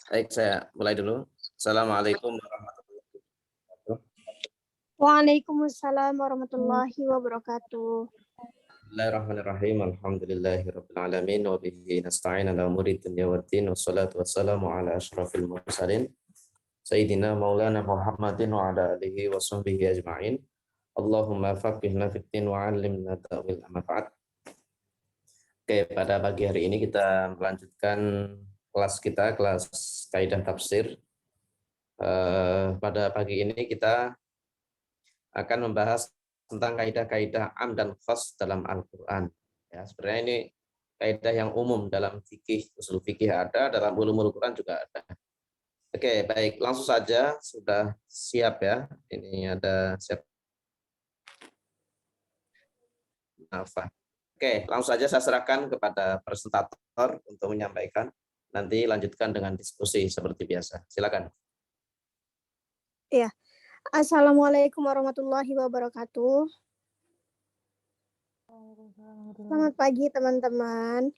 Baik, saya mulai dulu. Assalamualaikum warahmatullahi wabarakatuh. Waalaikumsalam warahmatullahi wabarakatuh. Bismillahirrahmanirrahim. Alhamdulillahirabbil alamin wa bihi nasta'in ala umuri dunya waddin wassalatu wassalamu ala asyrafil mursalin sayyidina maulana Muhammadin wa ala alihi wa sahbihi ajma'in. Allahumma faqihna fid din wa 'allimna ta'wil manfaat. Oke, pada pagi hari ini kita melanjutkan kelas kita, kelas kaidah tafsir. Pada pagi ini kita akan membahas tentang kaidah-kaidah am dan khas dalam Al-Quran. Ya, sebenarnya ini kaidah yang umum dalam fikih, usul fikih ada, dalam ulumul Quran juga ada. Oke, baik, langsung saja, sudah siap ya. Ini ada siap. Oke, langsung saja saya serahkan kepada presentator untuk menyampaikan. Nanti lanjutkan dengan diskusi seperti biasa. Silakan. Ya, Assalamualaikum warahmatullahi wabarakatuh. Selamat pagi teman-teman.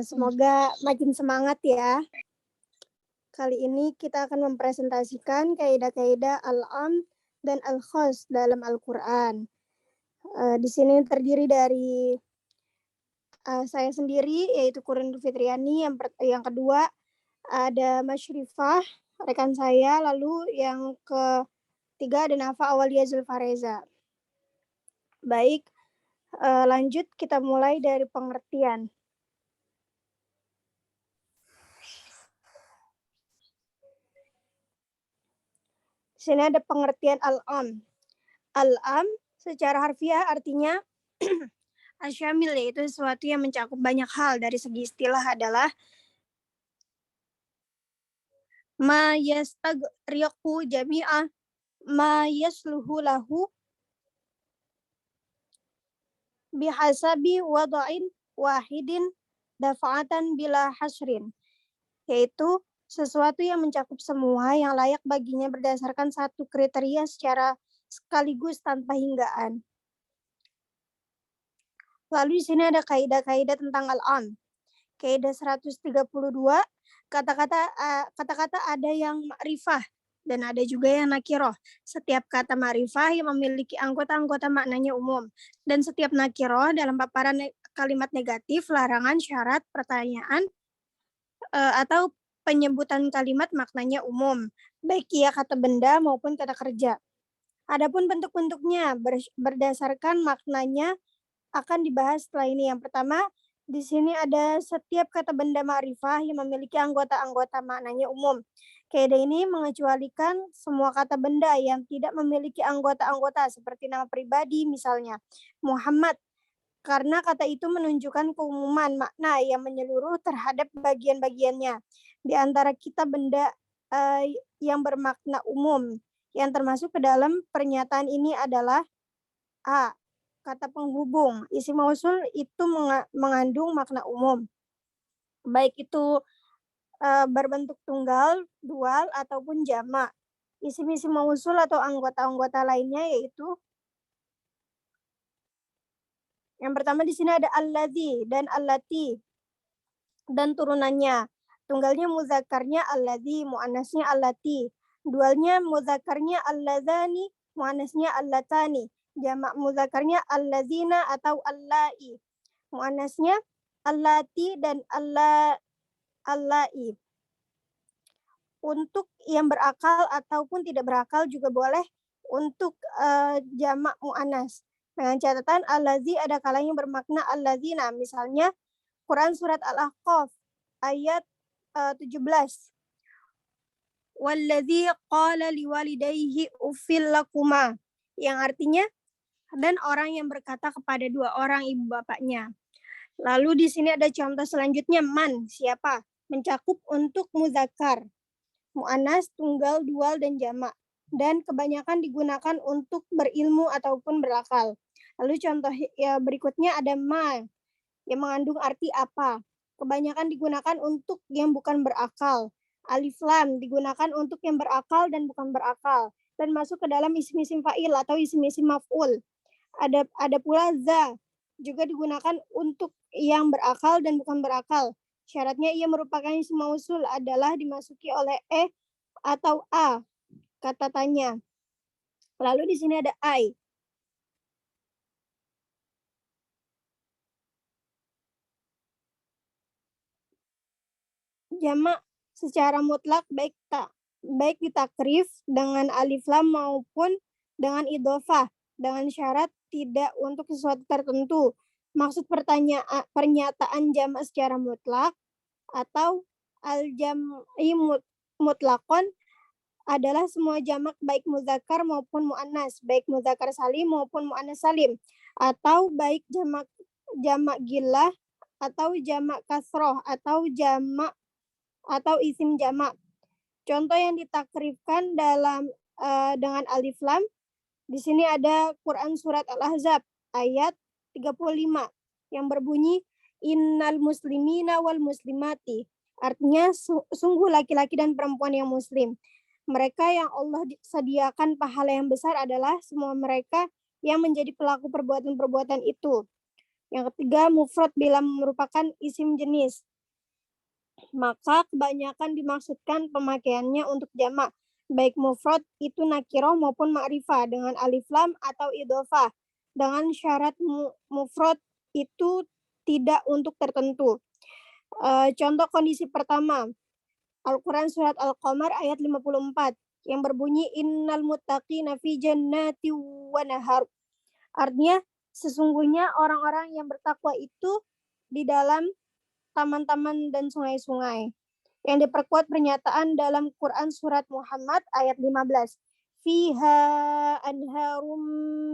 Semoga makin semangat ya. Kali ini kita akan mempresentasikan kaidah-kaidah al-am dan al-khas dalam Al-Quran. Di sini terdiri dari saya sendiri, yaitu Kurin Fitriani. Yang kedua ada Masyrifah, rekan saya. Lalu yang ketiga ada Nafa Awalia Zulfareza. Baik, lanjut kita mulai dari pengertian. Di sini ada pengertian al-am. Al-am secara harfiah artinya asyamil, yaitu sesuatu yang mencakup banyak hal. Dari segi istilah adalah ma yastagriqu jami'a ma yasluhu lahu bihasabi wada'in wahidin dafa'atan bila hasrin, yaitu sesuatu yang mencakup semua yang layak baginya berdasarkan satu kriteria secara sekaligus tanpa hinggaan. Lalu di sini ada kaidah-kaidah tentang al-am. Kaidah 132, kata-kata ada yang ma'rifah dan ada juga yang nakiroh. Setiap kata ma'rifah yang memiliki anggota-anggota maknanya umum, dan setiap nakiroh dalam paparan kalimat negatif, larangan, syarat, pertanyaan, atau penyebutan kalimat maknanya umum, baik ia kata benda maupun kata kerja. Adapun bentuk-bentuknya berdasarkan maknanya akan dibahas setelah ini. Yang pertama, di sini ada setiap kata benda ma'rifah yang memiliki anggota-anggota maknanya umum. Kaidah ini mengecualikan semua kata benda yang tidak memiliki anggota-anggota seperti nama pribadi misalnya Muhammad, karena kata itu menunjukkan keumuman makna yang menyeluruh terhadap bagian-bagiannya. Di antara kita benda yang bermakna umum yang termasuk ke dalam pernyataan ini adalah A. Kata penghubung. Isim mausul itu mengandung makna umum, baik itu berbentuk tunggal, dual, ataupun jamak. Isim-isim mausul atau anggota-anggota lainnya yaitu yang pertama di sini ada allazi dan allati dan turunannya. Tunggalnya muzakarnya allazi, muannasnya allati. Dualnya muzakarnya allazani, muannasnya allatani. Jamak muzakarnya allazina atau allai. Muannasnya allati dan allai. Untuk yang berakal ataupun tidak berakal juga boleh untuk jamak muannas. Dengan catatan allazi ada kalanya bermakna allazina. Misalnya Quran surat Al-Ahqaf ayat 17. Wallazi qala liwalidayhi uffil lakuma, yang artinya dan orang yang berkata kepada dua orang ibu bapaknya. Lalu di sini ada contoh selanjutnya, man, siapa, mencakup untuk muzakkar, muannas, tunggal, dual, dan jamak, dan kebanyakan digunakan untuk berilmu ataupun berakal. Lalu contoh berikutnya ada ma, yang mengandung arti apa, kebanyakan digunakan untuk yang bukan berakal. Alif lam digunakan untuk yang berakal dan bukan berakal, dan masuk ke dalam isim-isim fa'il atau isim-isim maf'ul. Ada pula za, juga digunakan untuk yang berakal dan bukan berakal. Syaratnya ia merupakan isim mausul adalah dimasuki oleh atau a, kata tanya. Lalu di sini ada I. Jamak secara mutlak baik ditakrif dengan alif lam maupun dengan idhofah dengan syarat tidak untuk sesuatu tertentu. Maksud pernyataan jamak secara mutlak atau al-jam'i mutlakon adalah semua jamak baik muzakkar maupun muannas, baik muzakkar salim maupun muannas salim, atau baik jamak gillah atau jamak kasroh atau jamak atau isim jamak. Contoh yang ditakrifkan dengan alif lam di sini ada Quran surat Al-Ahzab ayat 35 yang berbunyi innal muslimina wal muslimati. Artinya sungguh laki-laki dan perempuan yang muslim. Mereka yang Allah sediakan pahala yang besar adalah semua mereka yang menjadi pelaku perbuatan-perbuatan itu. Yang ketiga, mufrad bila merupakan isim jenis. Maka kebanyakan dimaksudkan pemakaiannya untuk jamak. Baik mufrad itu nakiroh maupun ma'rifah dengan alif lam atau idhofah. Dengan syarat mufrad itu tidak untuk tertentu. Contoh kondisi pertama, Al-Quran surat Al-Qamar ayat 54 yang berbunyi innal muttaqina fi jannati wa nahar. Artinya sesungguhnya orang-orang yang bertakwa itu di dalam taman-taman dan sungai-sungai. Yang diperkuat pernyataan dalam Quran surat Muhammad ayat 15. Fiha anharum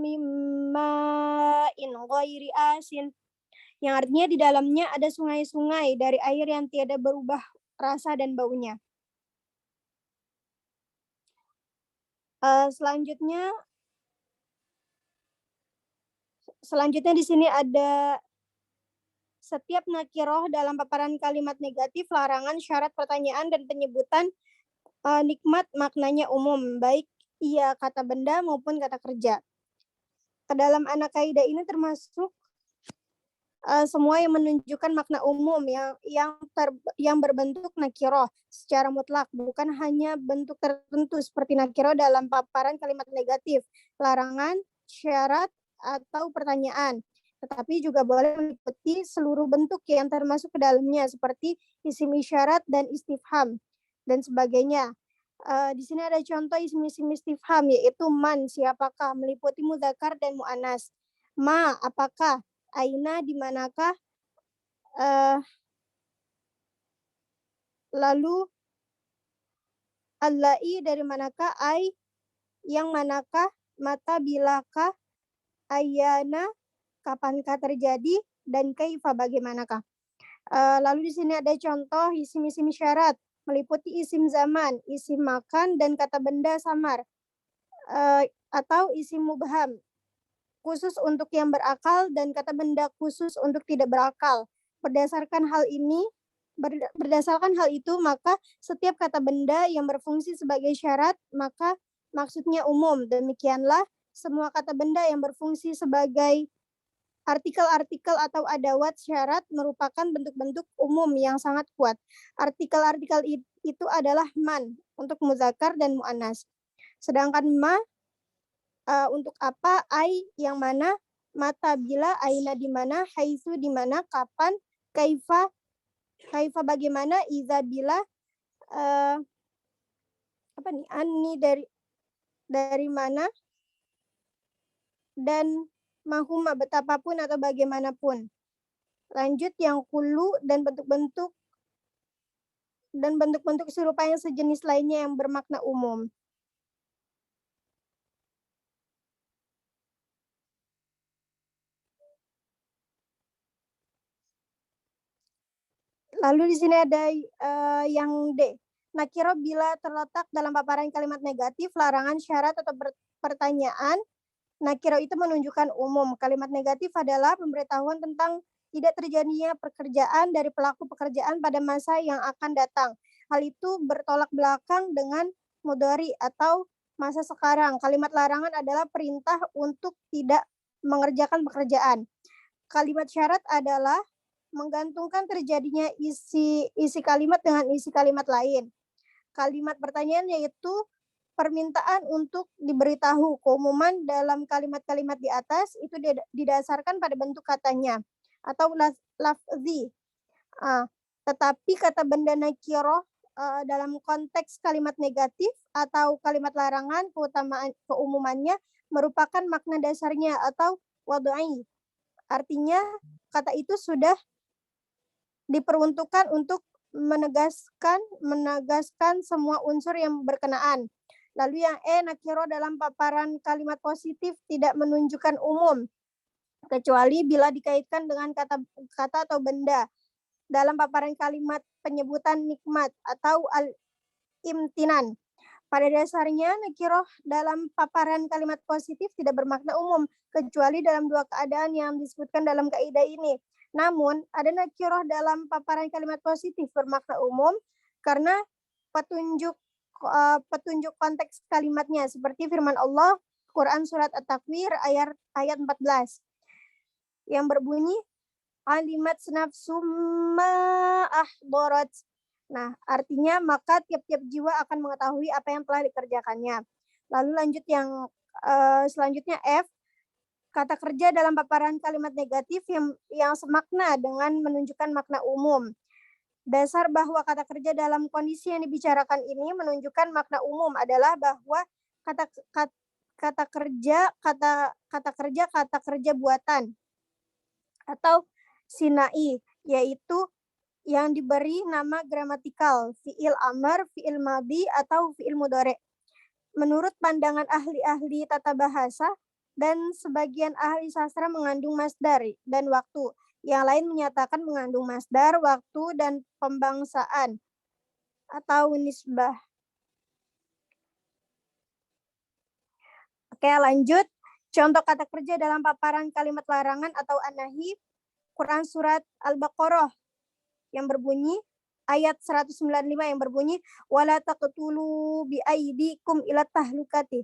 mimma'in ghairi asin. Yang artinya di dalamnya ada sungai-sungai dari air yang tiada berubah rasa dan baunya. Selanjutnya di sini ada setiap nakiroh dalam paparan kalimat negatif, larangan, syarat, pertanyaan, dan penyebutan nikmat maknanya umum, baik ia kata benda maupun kata kerja. Ke dalam anak kaidah ini termasuk semua yang menunjukkan makna umum yang berbentuk nakiroh secara mutlak, bukan hanya bentuk tertentu seperti nakiroh dalam paparan kalimat negatif, larangan, syarat, atau pertanyaan. Tetapi juga boleh meliputi seluruh bentuk yang termasuk ke dalamnya seperti isim isyarat dan istifham dan sebagainya. Di sini ada contoh isim-isim istifham yaitu man, siapakah, meliputi mudzakkar dan muannas. Ma, apakah, aina, di manakah, lalu allai, dari manakah, ai, yang manakah, mata, bilakah, ayana, kapankah terjadi, dan kaifa, bagaimanakah. Lalu di sini ada contoh isim-isim syarat, meliputi isim zaman, isim makan, dan kata benda samar, atau isim mubham, khusus untuk yang berakal, dan kata benda khusus untuk tidak berakal. Berdasarkan hal itu, maka setiap kata benda yang berfungsi sebagai syarat, maka maksudnya umum. Demikianlah semua kata benda yang berfungsi sebagai artikel-artikel atau adawat syarat merupakan bentuk-bentuk umum yang sangat kuat. Artikel-artikel itu adalah man untuk muzakkar dan muannas. Sedangkan ma untuk apa, ai yang mana, mata bila, aina di mana, haitsu di mana, kapan, kaifa bagaimana, iza bila, anni dari mana, dan mahuma betapapun atau bagaimanapun. Lanjut yang kullu dan bentuk-bentuk serupa yang sejenis lainnya yang bermakna umum. Lalu di sini ada yang D. Nakiro bila terletak dalam paparan kalimat negatif, larangan, syarat, atau pertanyaan, nakiro itu menunjukkan umum. Kalimat negatif adalah pemberitahuan tentang tidak terjadinya pekerjaan dari pelaku pekerjaan pada masa yang akan datang. Hal itu bertolak belakang dengan mudhari atau masa sekarang. Kalimat larangan adalah perintah untuk tidak mengerjakan pekerjaan. Kalimat syarat adalah menggantungkan terjadinya isi kalimat dengan isi kalimat lain. Kalimat pertanyaan yaitu permintaan untuk diberitahu. Keumuman dalam kalimat-kalimat di atas itu didasarkan pada bentuk katanya atau lafzi. Tetapi kata benda nakiroh dalam konteks kalimat negatif atau kalimat larangan, keumumannya merupakan makna dasarnya atau wadu'i. Artinya kata itu sudah diperuntukkan untuk menegaskan semua unsur yang berkenaan. Lalu yang nakiro dalam paparan kalimat positif tidak menunjukkan umum, kecuali bila dikaitkan dengan kata atau benda. Dalam paparan kalimat penyebutan nikmat atau al-imtinan. Pada dasarnya, nakiroh dalam paparan kalimat positif tidak bermakna umum, kecuali dalam dua keadaan yang disebutkan dalam kaidah ini. Namun, ada nakiroh dalam paparan kalimat positif bermakna umum karena petunjuk konteks kalimatnya, seperti firman Allah, Quran Surat At-Takwir ayat 14, yang berbunyi, alimat nafsum ma ahdarat. Nah, artinya maka tiap-tiap jiwa akan mengetahui apa yang telah dikerjakannya. Lalu lanjut yang selanjutnya F, kata kerja dalam paparan kalimat negatif yang semakna dengan menunjukkan makna umum. Dasar bahwa kata kerja dalam kondisi yang dibicarakan ini menunjukkan makna umum adalah bahwa kata kerja buatan atau sinai, yaitu yang diberi nama gramatikal, fi'il amr, fi'il madhi, atau fi'il mudhari. Menurut pandangan ahli-ahli tata bahasa dan sebagian ahli sastra mengandung masdar dan waktu. Yang lain menyatakan mengandung masdar, waktu, dan pembangsaan atau nisbah. Oke, lanjut. Contoh kata kerja dalam paparan kalimat larangan atau an-nahi, Quran Surat Al-Baqarah yang berbunyi, ayat 195 yang berbunyi, wala taqtulu bi'aidikum ila tahlukati.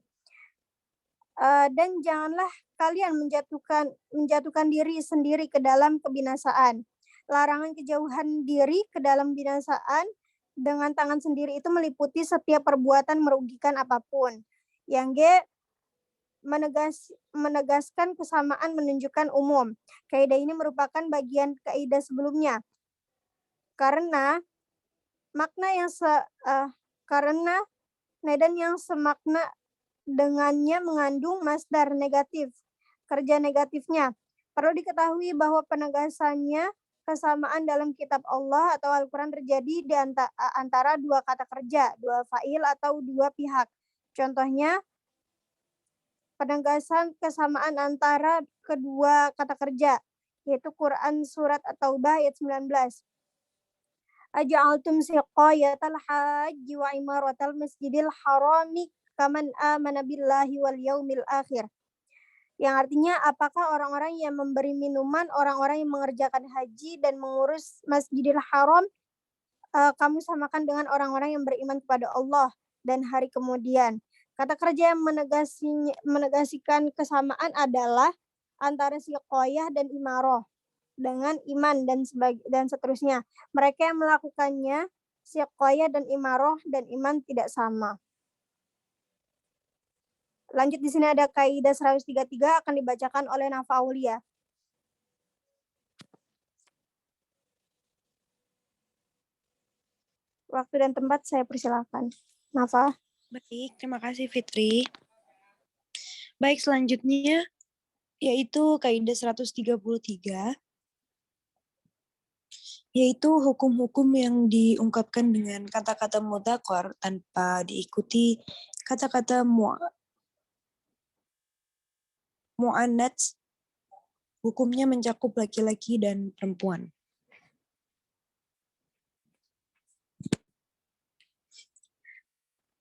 Dan janganlah kalian menjatuhkan diri sendiri ke dalam kebinasaan. Larangan kejauhan diri ke dalam binasaan dengan tangan sendiri itu meliputi setiap perbuatan merugikan apapun. Yang G, menegaskan kesamaan menunjukkan umum. Kaidah ini merupakan bagian kaidah sebelumnya. Karena nedan yang semakna dengannya mengandung masdar negatif, kerja negatifnya. Perlu diketahui bahwa penegasannya kesamaan dalam kitab Allah atau Al-Quran terjadi di antara dua kata kerja, dua fa'il atau dua pihak. Contohnya, penegasan kesamaan antara kedua kata kerja, yaitu Quran Surat At-Taubah ayat 19. Aja'altum siqayatal haji wa imaratal masjidil harami kaman amana billahi wal yaumil akhir. Yang artinya, apakah orang-orang yang memberi minuman, orang-orang yang mengerjakan haji dan mengurus Masjidil Haram, kamu samakan dengan orang-orang yang beriman kepada Allah dan hari kemudian. Kata kerja yang menegasikan kesamaan adalah antara siqayah dan imarah dengan iman dan seterusnya. Mereka yang melakukannya, siqayah dan imarah dan iman tidak sama. Lanjut, di sini ada kaidah 133 akan dibacakan oleh Nafa Aulia. Waktu dan tempat saya persilakan. Nafa. Baik, terima kasih Fitri. Baik, selanjutnya yaitu kaidah 133, yaitu hukum-hukum yang diungkapkan dengan kata-kata mudzakkar tanpa diikuti kata-kata muannats. Hukumnya mencakup laki-laki dan perempuan.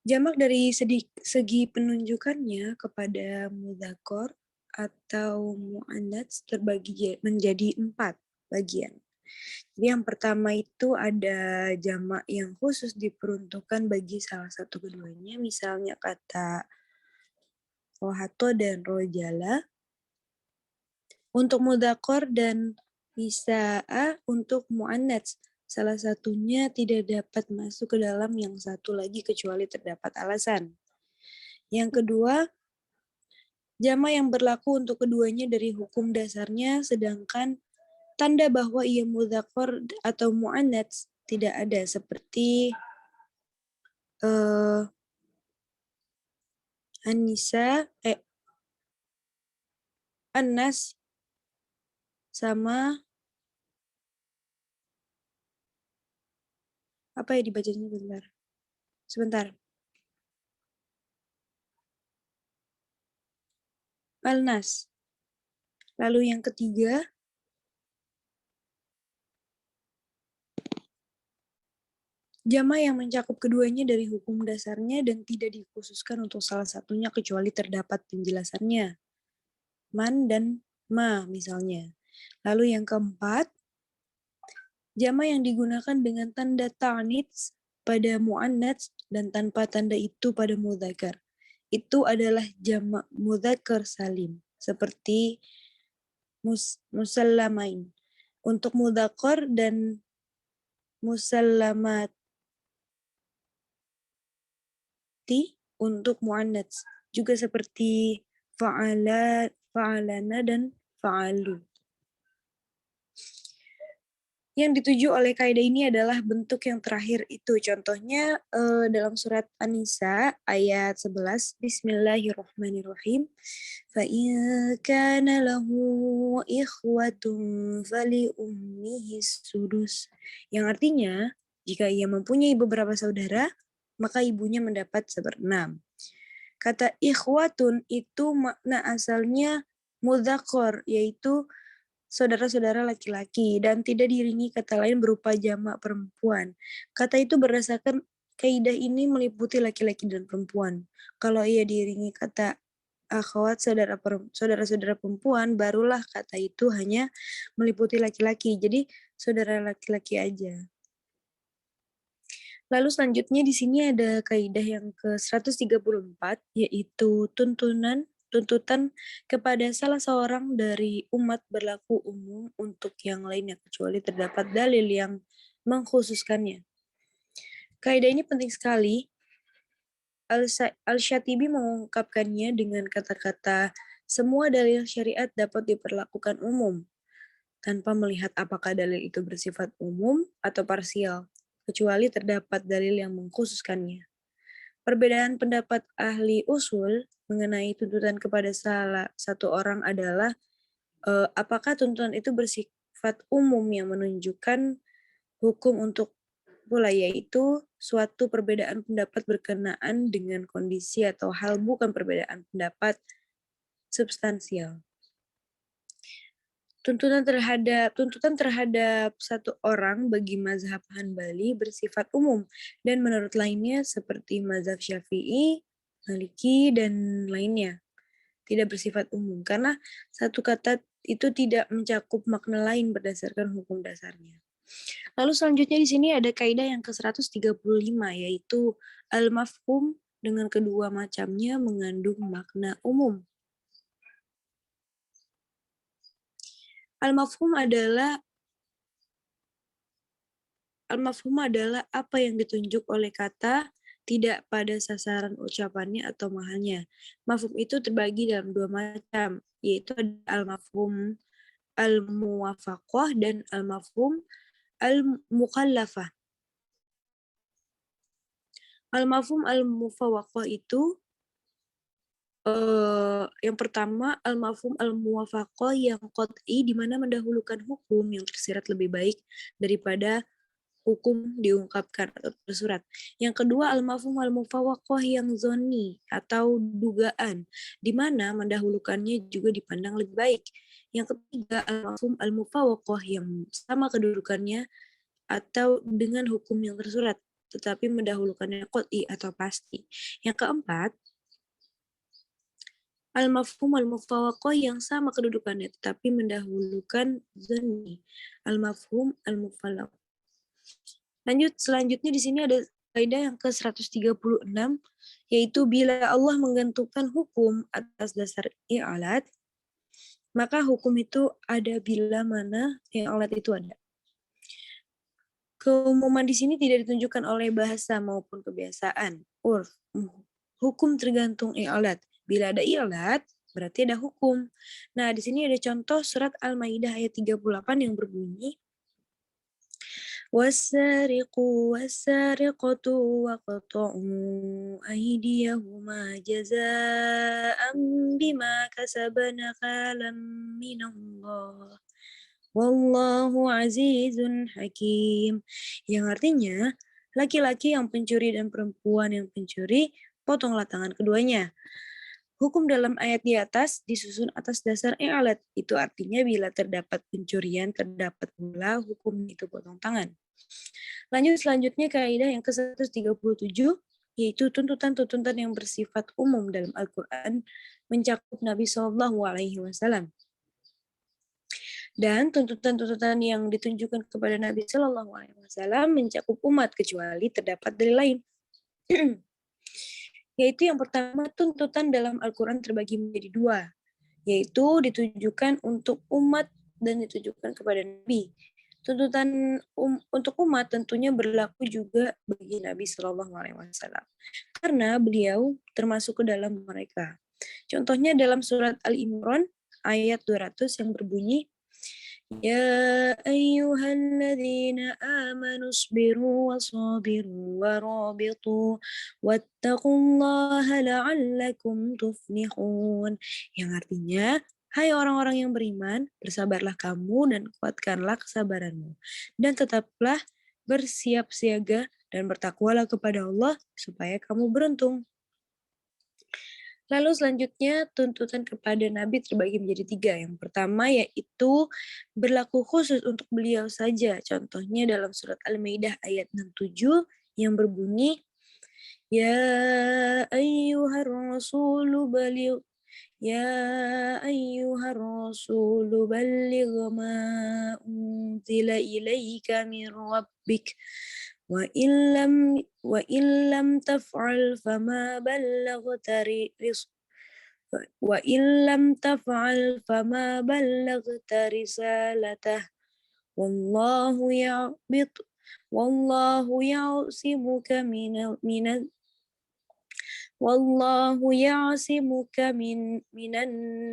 Jamak dari segi penunjukannya kepada mudzakkar atau muannats terbagi menjadi 4 bagian. Jadi yang pertama itu ada jamak yang khusus diperuntukkan bagi salah satu keduanya, misalnya kata rohato dan rojala. Untuk mudzakkar dan nisa'a untuk muannats. Salah satunya tidak dapat masuk ke dalam yang satu lagi kecuali terdapat alasan. Yang kedua, jama yang berlaku untuk keduanya dari hukum dasarnya, sedangkan tanda bahwa ia mudzakkar atau muannats tidak ada, seperti An-Nisa, An-Nas sama apa ya dibacanya bentar. Sebentar. Al-Nas. Lalu yang ketiga, jama yang mencakup keduanya dari hukum dasarnya dan tidak dikhususkan untuk salah satunya kecuali terdapat penjelasannya. Man dan ma misalnya. Lalu yang keempat, jama yang digunakan dengan tanda ta'nits pada muannats dan tanpa tanda itu pada mudzakkar. Itu adalah jama mudzakkar salim, seperti musallamain untuk mudzakkar dan musallama untuk muannats, juga seperti fa'alana dan fa'alu. Yang dituju oleh kaidah ini adalah bentuk yang terakhir itu. Contohnya dalam surat An-Nisa ayat 11, Bismillahirrahmanirrahim. فَإِنْ كَانَ لَهُ إِخْوَةٌ فَلِأُمِّهِ السُّدُسُ. Yang artinya, jika ia mempunyai beberapa saudara, maka ibunya mendapat 1/6. Kata ikhwatun itu makna asalnya mudzakkar, yaitu saudara-saudara laki-laki, dan tidak diiringi kata lain berupa jamak perempuan. Kata itu berdasarkan kaidah ini meliputi laki-laki dan perempuan. Kalau ia diiringi kata akhwat, saudara-saudara perempuan, barulah kata itu hanya meliputi laki-laki. Jadi saudara laki-laki aja. Lalu selanjutnya di sini ada kaidah yang ke-134, yaitu tuntutan kepada salah seorang dari umat berlaku umum untuk yang lainnya kecuali terdapat dalil yang mengkhususkannya. Kaidah ini penting sekali. Al-Syatibi mengungkapkannya dengan kata-kata semua dalil syariat dapat diperlakukan umum tanpa melihat apakah dalil itu bersifat umum atau parsial, kecuali terdapat dalil yang mengkhususkannya. Perbedaan pendapat ahli usul mengenai tuntutan kepada salah satu orang adalah apakah tuntutan itu bersifat umum yang menunjukkan hukum untuk pula, yaitu suatu perbedaan pendapat berkenaan dengan kondisi atau hal, bukan perbedaan pendapat substansial. Tuntutan terhadap satu orang bagi mazhab Hanbali bersifat umum, dan menurut lainnya seperti mazhab Syafi'i, Maliki, dan lainnya tidak bersifat umum, karena satu kata itu tidak mencakup makna lain berdasarkan hukum dasarnya. Lalu selanjutnya di sini ada kaidah yang ke-135, yaitu al-mafhum dengan kedua macamnya mengandung makna umum. Al-mafhum adalah apa yang ditunjuk oleh kata, tidak pada sasaran ucapannya atau mahalnya. Mafhum itu terbagi dalam dua macam, yaitu al-mafhum al-muwafaqah dan al-mafhum al-mukallafah. Al-mafhum al-mufawwaqah itu yang pertama al-mafhum al-muwafaqah yang qat'i, di mana mendahulukan hukum yang tersirat lebih baik daripada hukum diungkapkan atau tersurat. Yang kedua al-mafhum al-mufawwaqah yang zonni atau dugaan, di mana mendahulukannya juga dipandang lebih baik. Yang ketiga al-mafhum al-mufawwaqah yang sama kedudukannya atau dengan hukum yang tersurat, tetapi mendahulukannya qat'i atau pasti. Yang keempat, al-mafhum al-mufawwaqah yang sama kedudukannya tetapi mendahulukan zanni, al-mafhum al-mufawwaqah. Selanjutnya di sini ada kaidah yang ke-136, yaitu bila Allah menggantungkan hukum atas dasar i'alat, Maka hukum itu ada bila mana yang alat itu ada. Keumuman di sini tidak ditunjukkan oleh bahasa maupun kebiasaan, urf. Hukum tergantung i'lat. Bila ada i'lat, berarti ada hukum. Nah, di sini ada contoh surat Al-Maidah ayat 38 yang berbunyi, "Wassariqu wassariqatu waqta'u aydiyahuma jazaa'an bima kasabana nakalam minallah. Wallahu azizun hakim." Yang artinya, laki-laki yang pencuri dan perempuan yang pencuri, potonglah tangan keduanya. Hukum dalam ayat di atas disusun atas dasar i'lat. Itu artinya bila terdapat pencurian, terdapat pula hukum itu potong tangan. Lanjut selanjutnya kaidah yang ke-137, yaitu tuntutan-tuntutan yang bersifat umum dalam Al-Quran mencakup Nabi SAW. Dan tuntutan-tuntutan yang ditunjukkan kepada Nabi Shallallahu Alaihi Wasallam mencakup umat kecuali terdapat dari lain. Yaitu yang pertama, tuntutan dalam Al-Quran terbagi menjadi dua, yaitu ditujukan untuk umat dan ditujukan kepada Nabi. Tuntutan untuk umat tentunya berlaku juga bagi Nabi Shallallahu Alaihi Wasallam karena beliau termasuk ke dalam mereka. Contohnya dalam surat Al-Imran ayat 200 yang berbunyi, "Ya ayyuhalladzina amanu isbiru wasabiru warabitu wattaqullaha la'allakum tuflihun." Yang artinya, hai orang-orang yang beriman, bersabarlah kamu dan kuatkanlah kesabaranmu. Dan tetaplah bersiap siaga dan bertakwalah kepada Allah supaya kamu beruntung. Lalu selanjutnya tuntutan kepada Nabi terbagi menjadi tiga. Yang pertama yaitu berlaku khusus untuk beliau saja. Contohnya dalam surat Al-Maidah ayat 67 yang berbunyi, Ya ayyuhar rasulu baligh ma unzila ilaika min rabbik wa illam taf'al fama ballaghta risalatah wallahu ya'simuka minan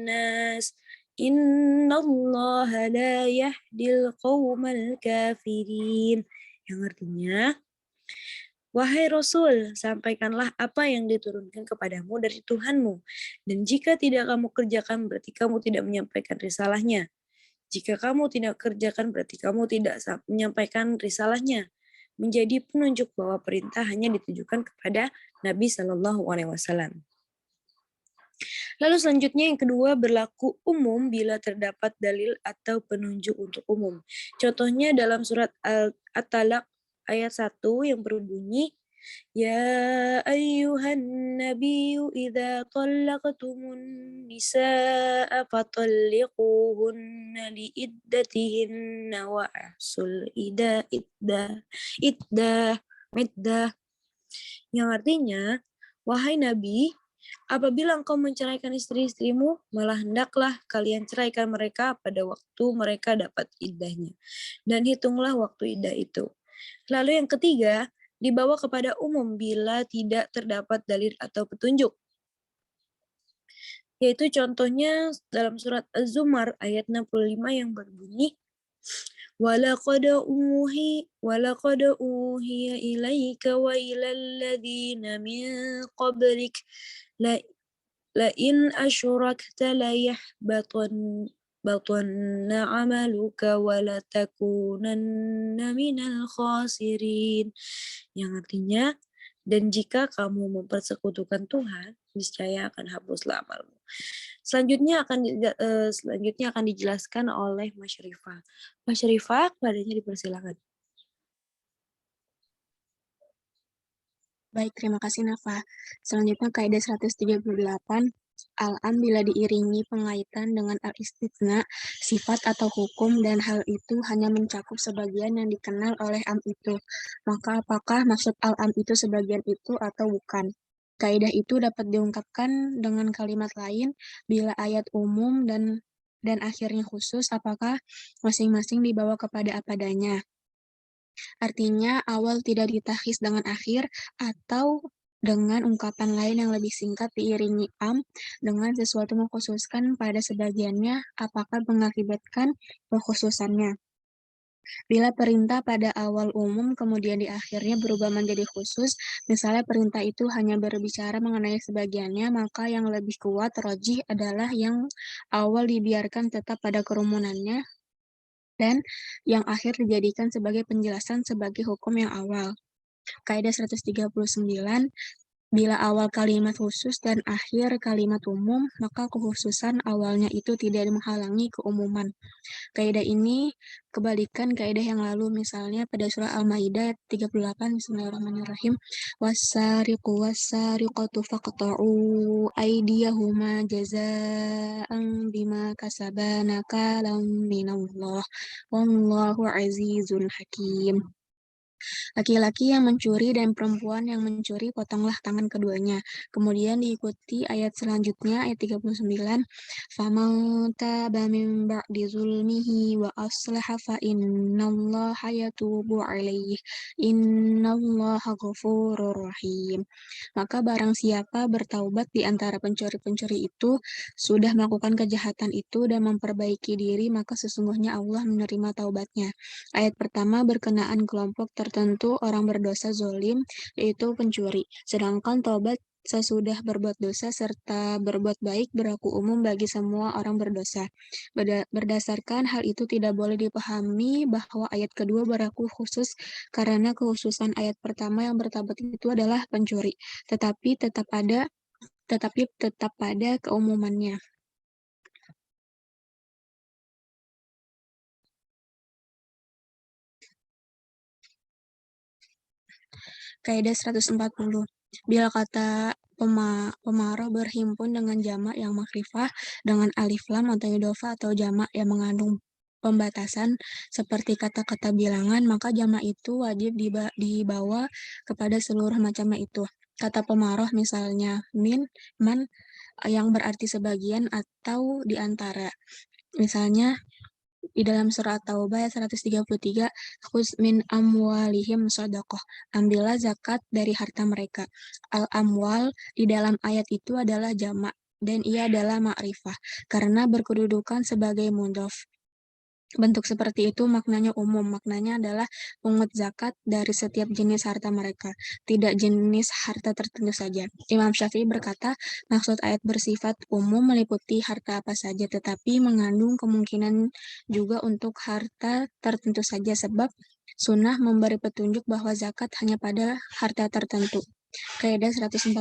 nas innallaha la yahdil qaumal kafirin. Yang artinya, wahai Rasul, sampaikanlah apa yang diturunkan kepadamu dari Tuhanmu. Dan jika tidak kamu kerjakan, berarti kamu tidak menyampaikan risalahnya. Jika kamu tidak kerjakan, berarti kamu tidak menyampaikan risalahnya. Menjadi penunjuk bahwa perintah hanya ditujukan kepada Nabi Shallallahu Alaihi Wasallam. Lalu selanjutnya yang kedua berlaku umum bila terdapat dalil atau penunjuk untuk umum. Contohnya dalam surat At-Talaq ayat 1 yang berbunyi, Ya ayyuhan nabiyyu idza talaqtumun nisaa fatalliquhunna liiddatihinna wa ahsul iddah. Yang artinya, wahai Nabi, apabila engkau menceraikan istri-istrimu, malah hendaklah kalian ceraikan mereka pada waktu mereka dapat iddahnya. Dan hitunglah waktu iddah itu. Lalu yang ketiga, dibawa kepada umum bila tidak terdapat dalil atau petunjuk. Yaitu contohnya dalam surat Az-Zumar ayat 65 yang berbunyi, وَلَقَدْ أُوحِيَ إِلَيْكَ وَإِلَى الَّذِينَ مِنْ قَبْلِكَ لَئِنْ أَشْرَكْتَ لَيَحْبَطَنَّ عَمَلُكَ وَلَتَكُونَنَّ مِنَ الْخَاسِرِينَ. Yang artinya, dan jika kamu mempersekutukan Tuhan, niscaya akan hapuslah amalmu. Selanjutnya akan dijelaskan oleh Mas Syarifah. Mas Syarifah, kepadanya dipersilakan. Baik, terima kasih Nafa. Selanjutnya kaidah 138, al-am bila diiringi pengaitan dengan al-istitsna, sifat atau hukum, dan hal itu hanya mencakup sebagian yang dikenal oleh am itu. Maka apakah maksud al-am itu sebagian itu atau bukan? Kaidah itu dapat diungkapkan dengan kalimat lain bila ayat umum dan dan akhirnya khusus, apakah masing-masing dibawa kepada apa adanya. Artinya, awal tidak ditakhis dengan akhir, atau dengan ungkapan lain yang lebih singkat diiringi dengan sesuatu mengkhususkan pada sebagiannya, apakah mengakibatkan pengkhususannya. Bila perintah pada awal umum kemudian di akhirnya berubah menjadi khusus, misalnya perintah itu hanya berbicara mengenai sebagiannya, maka yang lebih kuat rajih adalah yang awal dibiarkan tetap pada kerumunannya dan yang akhir dijadikan sebagai penjelasan sebagai hukum yang awal. Kaidah 139, bila awal kalimat khusus dan akhir kalimat umum, maka kekhususan awalnya itu tidak menghalangi keumuman. Kaidah ini kebalikan kaidah yang lalu, misalnya pada surah Al-Maidah 38, Bismillahirrahmanirrahim, wasariqu wasariqatu faqta'u aydiyahuma jazaa'an bima kasaba nakalam minallah wallahu azizun hakim. Laki-laki yang mencuri dan perempuan yang mencuri, potonglah tangan keduanya. Kemudian diikuti ayat selanjutnya, ayat 39. فَمَنْ تَابَ مِنْ بَعْدِ ظُلْمِهِ وَأَصْلَحَ فَإِنَّ اللَّهَ يَتُوبُ عَلَيْهِ إِنَّ اللَّهَ غَفُورٌ رَحِيمٌ. Maka barang siapa bertaubat di antara pencuri-pencuri itu, sudah melakukan kejahatan itu dan memperbaiki diri, maka sesungguhnya Allah menerima taubatnya. Ayat pertama berkenaan kelompok tertentu orang berdosa zolim, yaitu pencuri. Sedangkan taubat sesudah berbuat dosa serta berbuat baik berlaku umum bagi semua orang berdosa. Berdasarkan hal itu tidak boleh dipahami bahwa ayat kedua berlaku khusus karena kekhususan ayat pertama yang bertaubat itu adalah pencuri, tetapi tetap pada keumumannya. Kaidah 140. Bila kata pemarah berhimpun dengan jamak yang makrifah dengan alif lam atau idhofah atau jamak yang mengandung pembatasan seperti kata-kata bilangan, maka jamak itu wajib dibawa kepada seluruh macamnya itu. Kata pemarah misalnya min, man, yang berarti sebagian atau di antara. Misalnya di dalam surah At-Taubah ayat 133, khuz min amwalihim shadaqah, ambillah zakat dari harta mereka. Al-amwal di dalam ayat itu adalah jamak dan ia adalah ma'rifah karena berkedudukan sebagai mudhof. Bentuk seperti itu maknanya umum, maknanya adalah pungut zakat dari setiap jenis harta mereka, tidak jenis harta tertentu saja. Imam Syafi'i berkata, maksud ayat bersifat umum meliputi harta apa saja, tetapi mengandung kemungkinan juga untuk harta tertentu saja, sebab sunnah memberi petunjuk bahwa zakat hanya pada harta tertentu. Kaidah 141,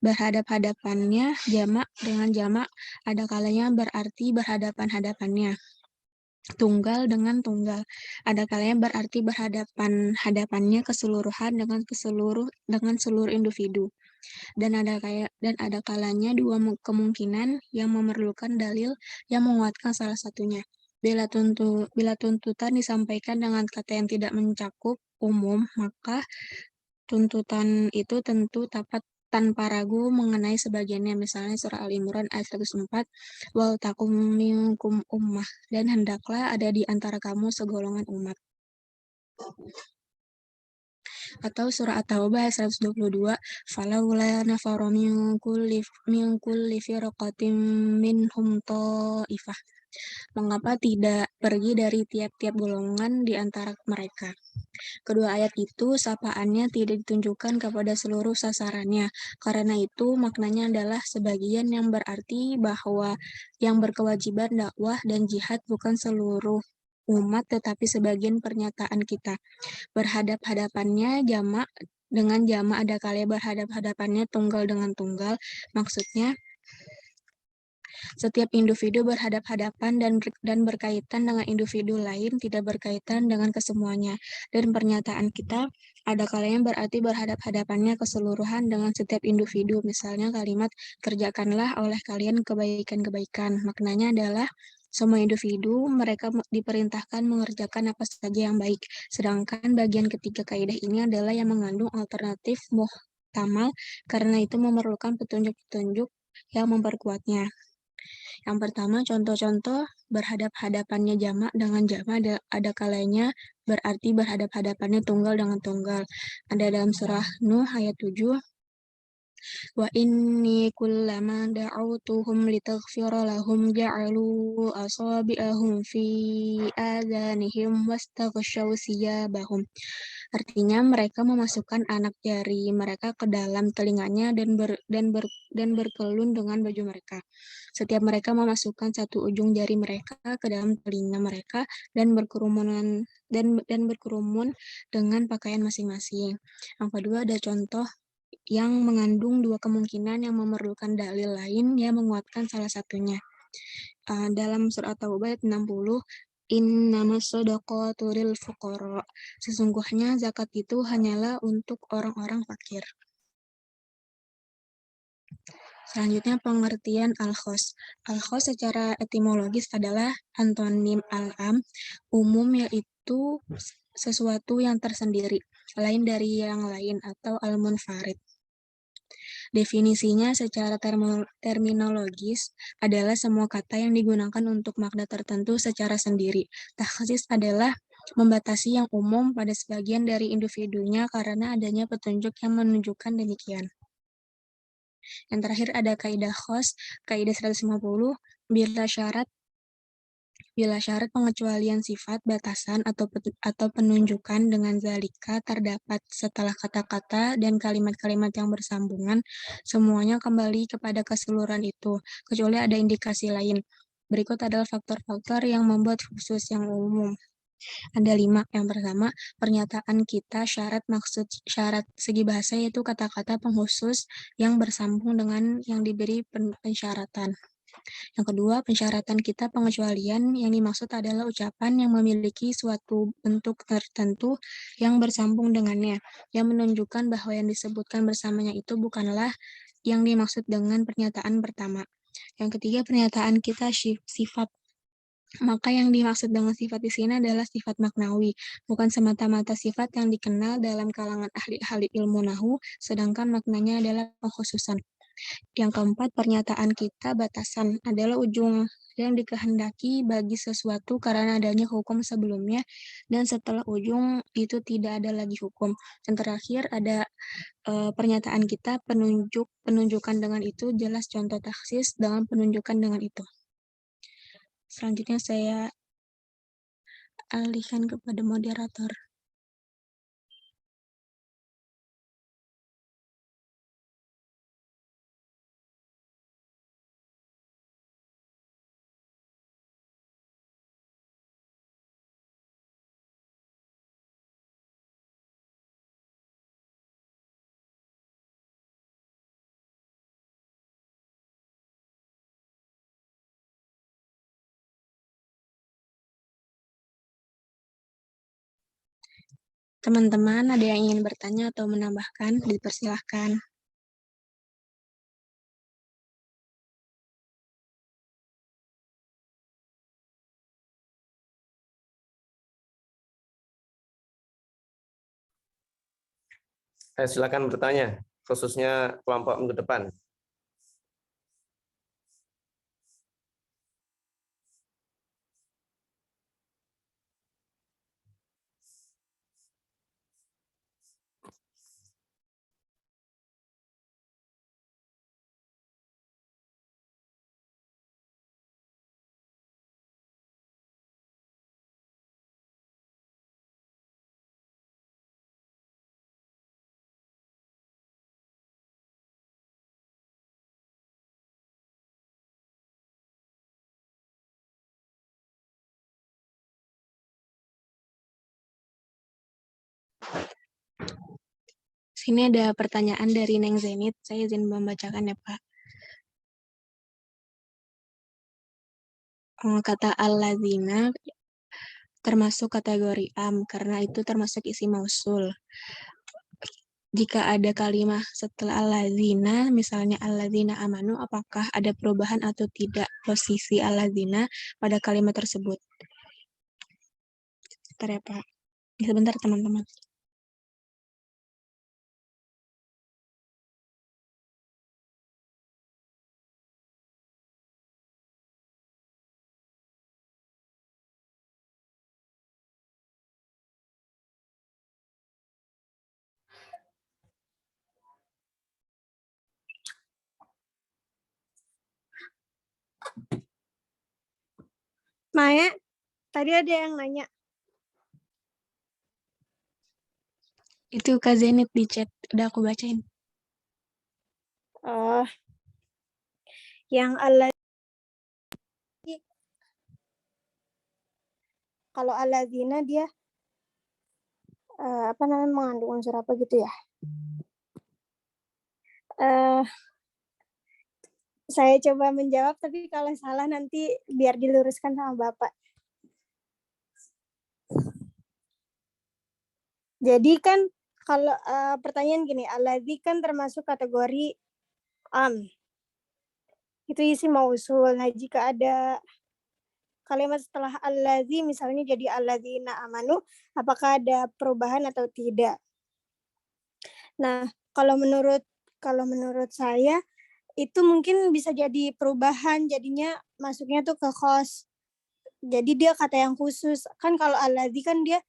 berhadap-hadapannya jamak dengan jamak ada kalanya berarti berhadapan-hadapannya. Tunggal dengan tunggal. Ada kalanya berarti berhadapan-hadapannya keseluruhan dengan seluruh individu. Dan ada kalanya dua kemungkinan yang memerlukan dalil yang menguatkan salah satunya. Bila tuntutan disampaikan dengan kata yang tidak mencakup umum, maka tuntutan itu tentu tanpa ragu mengenai sebagiannya, misalnya surah Al-Imran ayat 104, wal takum minkum ummah, dan hendaklah ada di antara kamu segolongan umat. Atau surah At-Taubah ayat 122, falaula nafaru min kulli firqatin minhum ta'ifah. Mengapa tidak pergi dari tiap-tiap golongan di antara mereka? Kedua ayat itu sapaannya tidak ditunjukkan kepada seluruh sasarannya. Karena itu maknanya adalah sebagian yang berarti bahwa yang berkewajiban dakwah dan jihad bukan seluruh umat tetapi sebagian pernyataan kita. Berhadap-hadapannya jamak dengan jamak ada kalanya berhadap-hadapannya tunggal dengan tunggal. Maksudnya setiap individu berhadap-hadapan dan berkaitan dengan individu lain, tidak berkaitan dengan kesemuanya. Dan pernyataan kita ada kalanya berarti berhadap-hadapannya keseluruhan dengan setiap individu. Misalnya kalimat, kerjakanlah oleh kalian kebaikan-kebaikan. Maknanya adalah semua individu mereka diperintahkan mengerjakan apa saja yang baik. Sedangkan bagian ketiga kaidah ini adalah yang mengandung alternatif muhtamal, karena itu memerlukan petunjuk-petunjuk yang memperkuatnya. Yang pertama, contoh-contoh berhadap-hadapannya jamak dengan jamak ada kalanya berarti berhadap-hadapannya tunggal dengan tunggal. Ada dalam surah Nuh ayat 7, wa inni kullama da'awtuhum litaghfira lahum ja'alu asabi'ahum fi adhanihim wastaghshaw siyabahum. Artinya mereka memasukkan anak jari mereka ke dalam telinganya dan berkelun dengan baju mereka. Setiap mereka memasukkan satu ujung jari mereka ke dalam telinga mereka dan berkerumun dengan pakaian masing-masing. Yang kedua ada contoh yang mengandung dua kemungkinan yang memerlukan dalil lain yang menguatkan salah satunya. Dalam surat At-Taubah ayat 60, innamas shadaqatu lil fuqara. Sesungguhnya zakat itu hanyalah untuk orang-orang fakir. Selanjutnya pengertian al-khos. Al-khos secara etimologis adalah antonim al-am, umum yaitu sesuatu yang tersendiri, lain dari yang lain atau al-munfarid. Definisinya secara terminologis adalah semua kata yang digunakan untuk makna tertentu secara sendiri. Takhsis adalah membatasi yang umum pada sebagian dari individunya karena adanya petunjuk yang menunjukkan demikian. Yang terakhir ada kaidah khos, kaidah 150, bila syarat pengecualian sifat, batasan, atau penunjukan dengan zalika terdapat setelah kata-kata dan kalimat-kalimat yang bersambungan, semuanya kembali kepada keseluruhan itu, kecuali ada indikasi lain. Berikut adalah faktor-faktor yang membuat khusus yang umum. Ada 5. Yang pertama, pernyataan kita syarat maksud syarat segi bahasa yaitu kata-kata pengkhusus yang bersambung dengan yang diberi pensyaratan. Yang kedua, pensyaratan kita pengecualian yang dimaksud adalah ucapan yang memiliki suatu bentuk tertentu yang bersambung dengannya, yang menunjukkan bahwa yang disebutkan bersamanya itu bukanlah yang dimaksud dengan pernyataan pertama. Yang ketiga, pernyataan kita sifat. Maka yang dimaksud dengan sifat di sini adalah sifat maknawi, bukan semata-mata sifat yang dikenal dalam kalangan ahli-ahli ilmu nahu, sedangkan maknanya adalah pengkhususan. Yang keempat, pernyataan kita batasan adalah ujung yang dikehendaki bagi sesuatu karena adanya hukum sebelumnya dan setelah ujung itu tidak ada lagi hukum. Yang terakhir ada pernyataan kita penunjukan dengan itu jelas contoh taksis dengan penunjukan dengan itu. Selanjutnya saya alihkan kepada moderator. Teman-teman, ada yang ingin bertanya atau menambahkan? Dipersilahkan. Silakan bertanya, khususnya kelompok minggu depan. Sini ada pertanyaan dari Neng Zenit. Saya izin membacakan ya, Pak. Kata alladzina termasuk kategori am karena itu termasuk isi mausul. Jika ada kalimat setelah alladzina, misalnya alladzina amanu, apakah ada perubahan atau tidak posisi alladzina pada kalimat tersebut? Sebentar ya, Pak. Sebentar, teman-teman. Maya, tadi ada yang nanya. Itu Kak Zenit di chat, udah aku bacain. Oh, yang Allah. Kalau alladzina dia apa namanya mengandung unsur apa gitu ya? Saya coba menjawab, tapi kalau salah nanti biar diluruskan sama Bapak. Jadi kan kalau pertanyaan gini, alladzi kan termasuk kategori am. Itu isi mausul. Nah, jika ada kalimat setelah alladzi misalnya jadi alladzina amanu, apakah ada perubahan atau tidak? Nah, kalau menurut saya itu mungkin bisa jadi perubahan, jadinya masuknya tuh ke khos. Jadi dia kata yang khusus. Kan kalau alladzi kan dia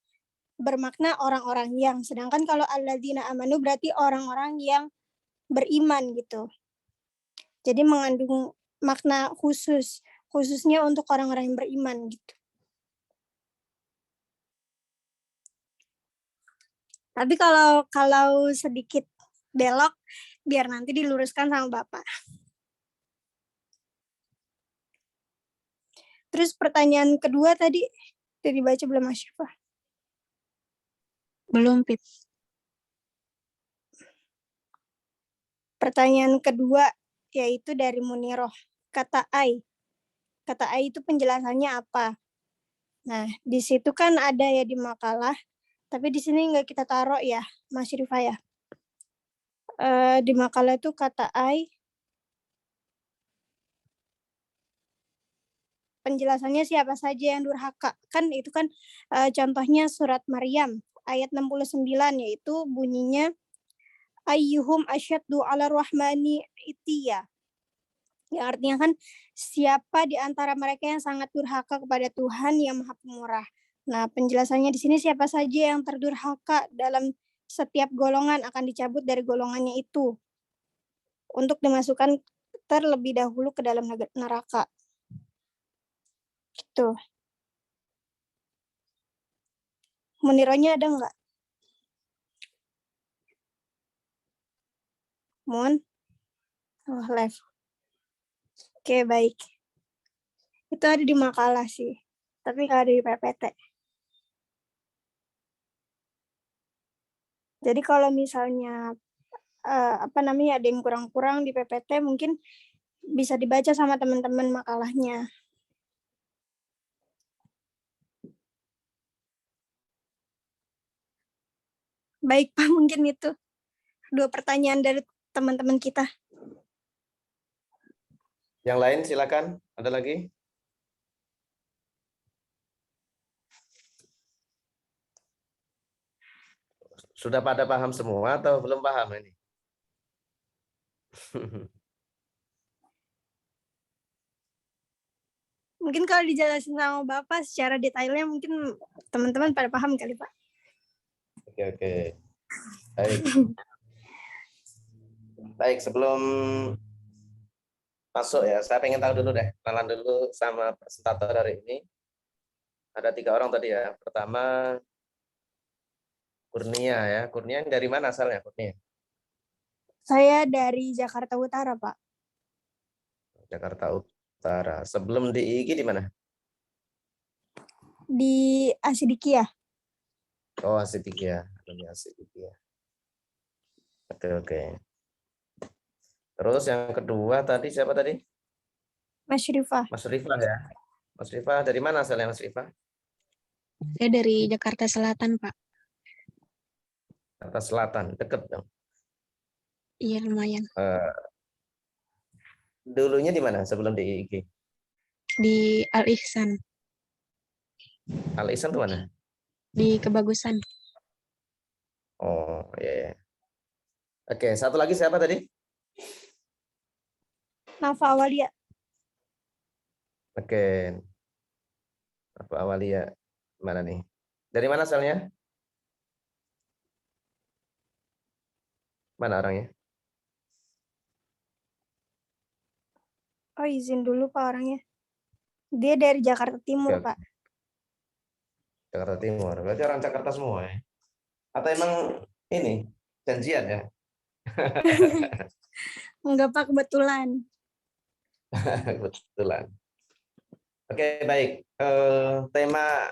bermakna orang-orang yang, sedangkan kalau alladzina amanu berarti orang-orang yang beriman gitu. Jadi mengandung makna khusus, khususnya untuk orang-orang yang beriman gitu. Tapi kalau sedikit belok, biar nanti diluruskan sama Bapak. Terus pertanyaan kedua tadi, udah dibaca belum Mas Syifah? Belum, Pip. Pertanyaan kedua, yaitu dari Muniroh. Kata ai. Kata ai itu penjelasannya apa? Nah, di situ kan ada ya di makalah, tapi di sini nggak kita taruh ya, Mas Syifah ya. Di makalah itu kata ai, penjelasannya siapa saja yang durhaka. Kan itu kan contohnya surat Maryam ayat 69, yaitu bunyinya ayyuhum asyaddu ala rahmani itiya. Yang artinya kan siapa di antara mereka yang sangat durhaka kepada Tuhan yang Maha Pemurah. Nah, penjelasannya di sini siapa saja yang terdurhaka dalam setiap golongan akan dicabut dari golongannya itu untuk dimasukkan terlebih dahulu ke dalam neraka. Gitu. Munironya ada nggak? Mun? Oh, left. Oke, baik. Itu ada di makalah sih. Tapi nggak ada di PPT. Jadi kalau misalnya ada yang kurang-kurang di PPT, mungkin bisa dibaca sama teman-teman makalahnya. Baik, Pak, mungkin itu 2 pertanyaan dari teman-teman kita. Yang lain silakan. Ada lagi? Sudah pada paham semua atau belum paham ini? Mungkin kalau dijelasin sama Bapak secara detailnya mungkin teman-teman pada paham kali, Pak. Oke. Baik. Baik, sebelum masuk ya, saya pengen tahu dulu deh, kenalan dulu sama presentator hari ini. Ada 3 orang tadi ya. Pertama Kurnia ya. Kurnia dari mana asalnya Kurnia? Saya dari Jakarta Utara, Pak. Jakarta Utara. Sebelum di IGI di mana? Di Asidikia. Oh, Asidikia. Asidikia. Oke. Terus yang kedua tadi siapa tadi? Mas Syifah. Mas Rifah ya. Mas Rifah dari mana asalnya Mas Rifah? Saya dari Jakarta Selatan, Pak. Jakarta Selatan, deket dong. Iya, lumayan. Dulunya di mana sebelum di IGI? Di Al-Ihsan, Al Ihsan itu mana? di Kebagusan. Oh, iya. Oke, satu lagi siapa tadi? Nafa Awalia. Oke. Apa Awalia? Mana nih? Dari mana asalnya? Mana orangnya? Oh, izin dulu Pak orangnya. Dia dari Jakarta Timur, Oke, Pak. Jakarta Timur. Berarti orang Jakarta semua ya? Atau emang ini janjian ya? Enggak, Pak, kebetulan. Kebetulan. Oke, baik. Tema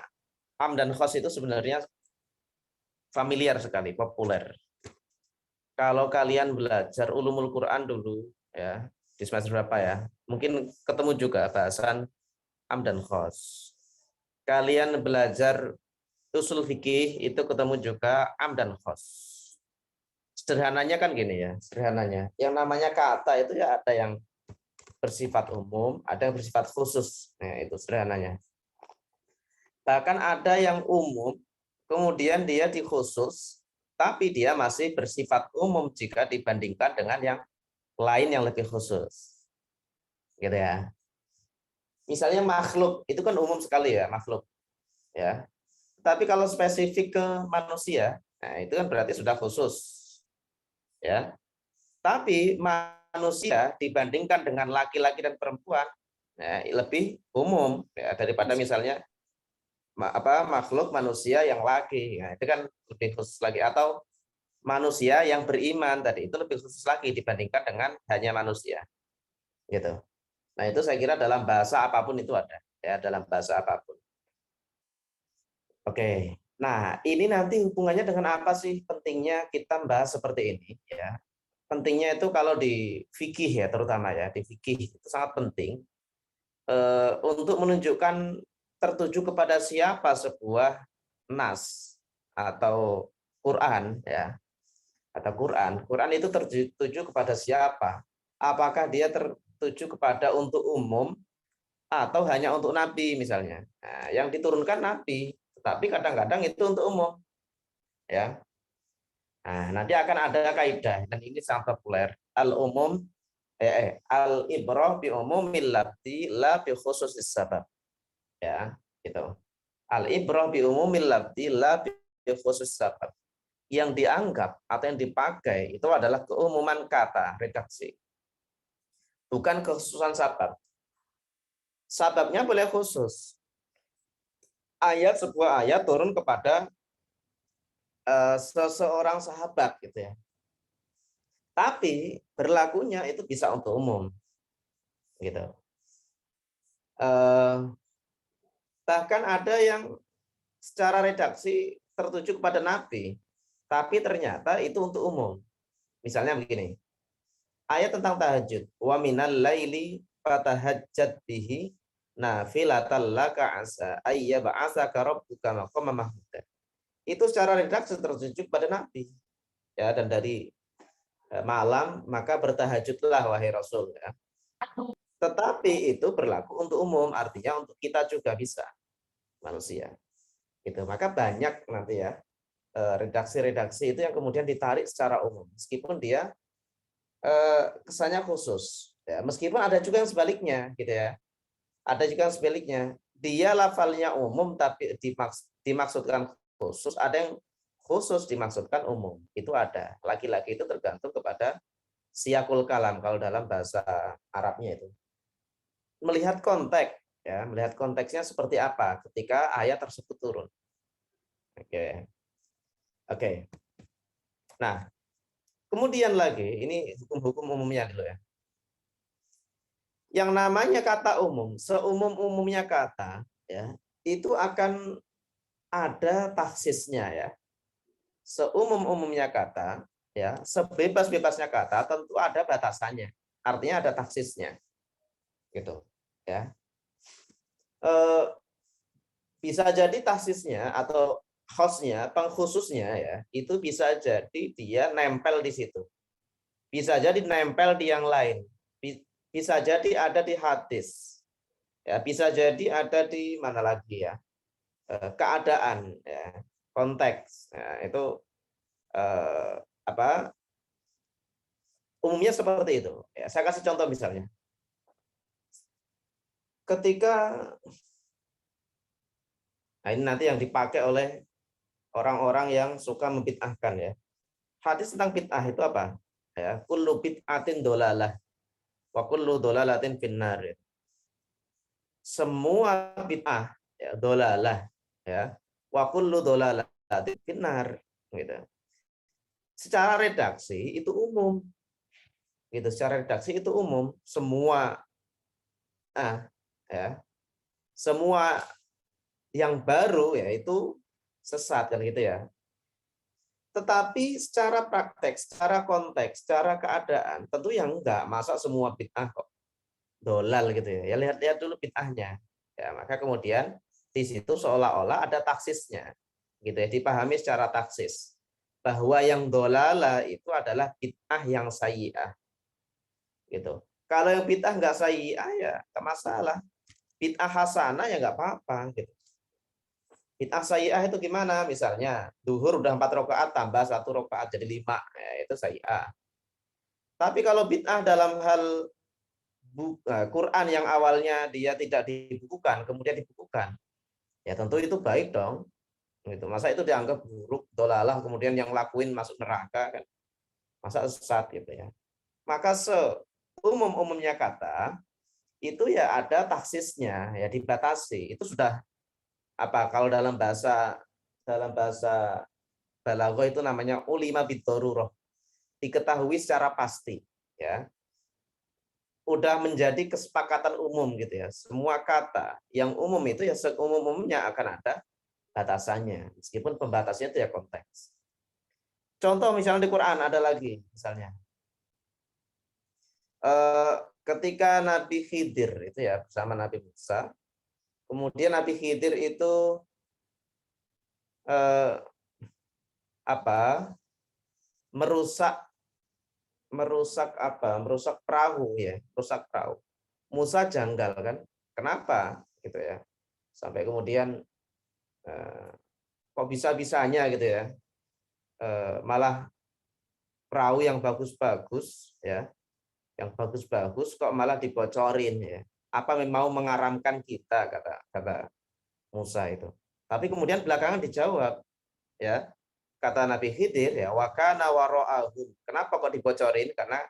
am dan khos itu sebenarnya familiar sekali, populer. Kalau kalian belajar ulumul Quran dulu, ya di semester berapa ya? Mungkin ketemu juga bahasan am dan khos. Kalian belajar usul fikih itu ketemu juga am dan khos. Sederhananya kan gini ya, sederhananya. Yang namanya kata itu ya ada yang bersifat umum, ada yang bersifat khusus. Nah, itu sederhananya. Bahkan ada yang umum, kemudian dia dikhusus, tapi dia masih bersifat umum jika dibandingkan dengan yang lain yang lebih khusus. Gitu ya. Misalnya makhluk, itu kan umum sekali ya, makhluk. Ya. Tapi kalau spesifik ke manusia, nah itu kan berarti sudah khusus. Ya. Tapi manusia dibandingkan dengan laki-laki dan perempuan, nah, lebih umum ya, daripada misalnya makhluk manusia yang laki. Nah, itu kan lebih khusus lagi. Atau manusia yang beriman tadi itu lebih khusus lagi dibandingkan dengan hanya manusia. Gitu. Nah, itu saya kira dalam bahasa apapun itu ada ya, dalam bahasa apapun. Oke. Nah, ini nanti hubungannya dengan apa sih pentingnya kita membahas seperti ini ya. Pentingnya itu kalau di fikih ya, terutama ya, di fikih itu sangat penting untuk menunjukkan tertuju kepada siapa sebuah nas atau Quran ya, atau Quran itu tertuju kepada siapa? Apakah dia tertuju kepada untuk umum atau hanya untuk nabi misalnya? Nah, yang diturunkan nabi, tetapi kadang-kadang itu untuk umum ya. Nah, nanti akan ada kaidah dan ini sangat populer. Al-umum al-ibrah bi umumil lafzi la bi khususis sabab. Ya, gitu. Al-ibrah bi umumil lafzi la bi khususis sabab. Yang dianggap atau yang dipakai itu adalah keumuman kata redaksi. Bukan kekhususan sabab. Sababnya boleh khusus. Sebuah ayat turun kepada seseorang sahabat gitu ya. Tapi berlakunya itu bisa untuk umum. Gitu. Bahkan ada yang secara redaksi tertuju kepada nabi, tapi ternyata itu untuk umum. Misalnya begini. Ayat tentang tahajud. Wa minal laili fatahajjat bihi nafilatan laka asa ayyab'atsaka rabbuka maqaman mahmuda. Itu secara redaksi tertuju kepada nabi. Ya, dan dari malam maka bertahajudlah wahai Rasul ya. Tetapi itu berlaku untuk umum, artinya untuk kita juga bisa manusia. Gitu. Maka banyak nanti ya redaksi-redaksi itu yang kemudian ditarik secara umum meskipun dia kesannya khusus ya, meskipun ada juga yang sebaliknya gitu ya, ada juga yang sebaliknya, dia lafalnya umum tapi dimaksudkan khusus, ada yang khusus dimaksudkan umum, itu ada. Lagi-lagi itu tergantung kepada siyakul kalam kalau dalam bahasa Arabnya itu melihat konteks ya, melihat konteksnya seperti apa ketika ayat tersebut turun. Oke. Nah, kemudian lagi ini hukum-hukum umumnya dulu ya. Yang namanya kata umum, seumum-umumnya kata ya, itu akan ada taksisnya ya. Seumum-umumnya kata ya, sebebas-bebasnya kata tentu ada batasannya. Artinya ada taksisnya. Gitu ya. Bisa jadi taksisnya atau khosnya, pengkhususnya ya, itu bisa jadi dia nempel di situ. Bisa jadi nempel di yang lain. Bisa jadi ada di hadis. Ya, bisa jadi ada di mana lagi ya? Keadaan ya, konteks. Nah, itu apa? Umumnya seperti itu. Ya, saya kasih contoh misalnya. Ketika nah ini nanti yang dipakai oleh orang-orang yang suka membid'ahkan ya. Hadis tentang bid'ah itu apa? Ya, kullu bid'atin dolalah wa kullu dolalatin finnar. semua bid'ah ya dolalah ya wa kullu dolalatin finnar gitu. Secara redaksi itu umum. Gitu, secara redaksi itu umum, semua ya. Semua yang baru yaitu sesat kan gitu ya. Tetapi secara praktek, secara konteks, secara keadaan tentu yang enggak, masa semua bid'ah kok dolal gitu ya. Ya lihat-lihat dulu bid'ahnya. Ya, maka kemudian di situ seolah-olah ada taksisnya. Gitu ya, dipahami secara taksis. Bahwa yang dolala itu adalah bid'ah yang sayyi'ah. Gitu. Kalau yang bid'ah enggak sayyi'ah ya enggak masalah. Bid'ah hasanah ya enggak apa-apa gitu. Bid'ah sayyi'ah itu gimana? Misalnya, duhur udah 4 rakaat tambah 1 rakaat jadi 5. Ya, itu sayyi'ah. Tapi kalau bid'ah dalam hal Quran yang awalnya dia tidak dibukukan, kemudian dibukukan, ya tentu itu baik dong. Gitu. Masa itu dianggap buruk, dolalah, kemudian yang lakuin masuk neraka kan? Masa sesat gitu ya. Maka seumum-umumnya kata itu ya ada taksisnya, ya dibatasi. Itu sudah apa kalau dalam bahasa balaghah itu namanya ulima biddarurah, diketahui secara pasti ya, udah menjadi kesepakatan umum gitu ya, semua kata yang umum itu ya seumum-umumnya akan ada batasannya, meskipun pembatasnya itu ya konteks. Contoh misalnya di Quran ada lagi misalnya ketika Nabi Khidir itu ya bersama Nabi Musa, kemudian Nabi Khidir itu merusak perahu ya, merusak perahu. Musa janggal kan, kenapa gitu ya, sampai kemudian kok bisa-bisanya gitu ya, malah perahu yang bagus-bagus ya, yang bagus-bagus kok malah dibocorin ya, apa mau mengaramkan kita, kata Musa itu. Tapi kemudian belakangan dijawab ya, kata Nabi Khidir ya, wakana wara'ahum. Kenapa kok dibocorin? Karena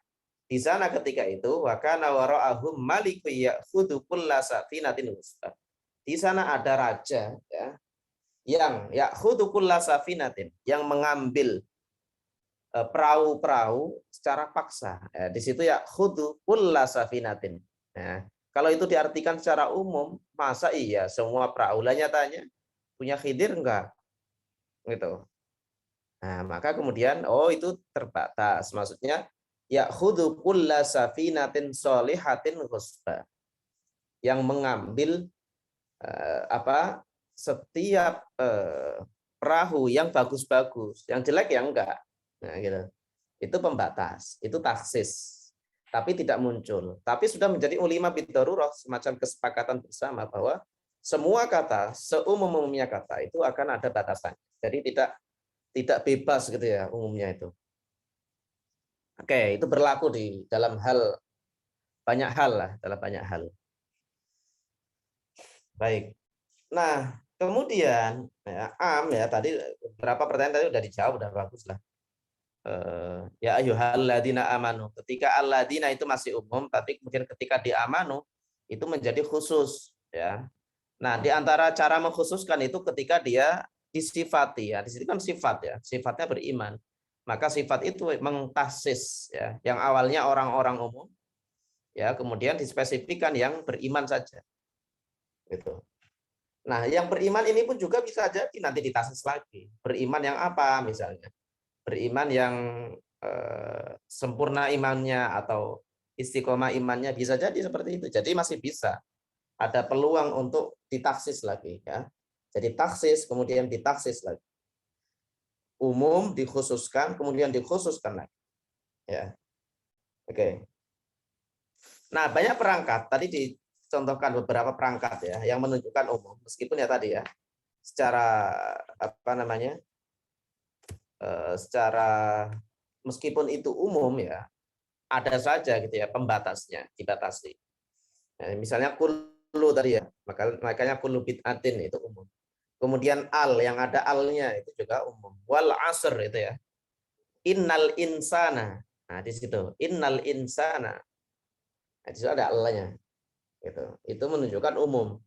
di sana ketika itu wakana wara'ahum maliku ya'khudhu kulla safinatin husba. Di sana ada raja ya, yang ya'khudhu kulla safinatin, yang mengambil perahu-perahu secara paksa. Ya, di situ ya'khudhu kulla safinatin. Nah, kalau itu diartikan secara umum, masa iya semua perahu? Lah nyatanya punya Khidir enggak? Gitu. Nah, maka kemudian itu terbatas. Maksudnya ya'khudhu kulla safinatin sholihatin ghusba. Yang mengambil setiap perahu yang bagus-bagus, yang jelek ya enggak. Nah, gitu. Itu pembatas, itu taksis. Tapi tidak muncul. Tapi sudah menjadi ulima biddarurah, semacam kesepakatan bersama bahwa semua kata, seumum-umumnya kata itu akan ada batasannya. Jadi tidak bebas gitu ya umumnya itu. Oke, itu berlaku di dalam hal banyak hal lah, dalam banyak hal. Baik. Nah, kemudian ya, tadi beberapa pertanyaan tadi udah dijawab, udah bagus lah. Ya ayyuhalladzina amanu. Ketika alladzina itu masih umum, tapi kemudian ketika di amanu itu menjadi khusus ya. Nah, di antara cara mengkhususkan itu ketika dia disifati ya. Di situ kan sifat ya, sifatnya beriman. Maka sifat itu mengtasis ya, yang awalnya orang-orang umum ya, kemudian dispesifikkan yang beriman saja. Gitu. Nah, yang beriman ini pun juga bisa jadi nanti ditasis lagi. Beriman yang apa misalnya? Beriman yang sempurna imannya atau istiqomah imannya, bisa jadi seperti itu. Jadi masih bisa ada peluang untuk ditaksis lagi ya. Jadi taksis kemudian ditaksis lagi. Umum dikhususkan kemudian dikhususkan lagi. Ya. Oke. Nah, banyak perangkat tadi dicontohkan beberapa perangkat ya yang menunjukkan umum, meskipun ya tadi ya secara secara meskipun itu umum ya, ada saja gitu ya pembatasnya, dibatasi. Nah, misalnya kullu tadi ya, makanya kullu bid'atin itu umum. Kemudian yang ada alnya itu juga umum. Wal asr itu ya. Innal insana. Nah, di situ innal insana. Nah, di situ ada alnya. Gitu. Itu menunjukkan umum.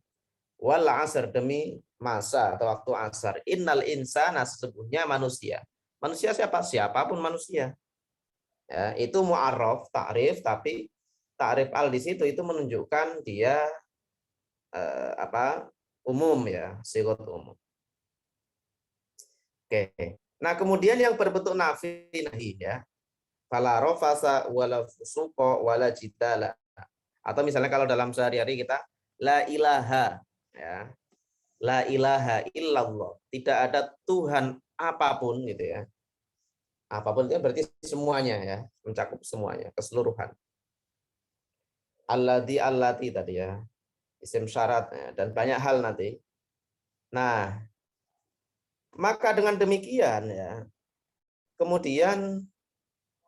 Wal asr, demi masa atau waktu asar. Innal insana, sesungguhnya manusia. Manusia siapa? Siapapun manusia. Ya, itu mu'arraf, ta'rif, tapi ta'rif al di situ itu menunjukkan dia umum ya, sigot umum. Oke. Nah, kemudian yang berbentuk nafi nahi ya. Fala rafasa wala fusuqa wala jidala. Atau misalnya kalau dalam sehari-hari kita la ilaha ya. La ilaha illallah. Tidak ada Tuhan apapun gitu ya. Apapun itu berarti semuanya ya, mencakup semuanya, keseluruhan. Allati tadi ya. Isim syarat ya, dan banyak hal nanti. Nah, maka dengan demikian ya, kemudian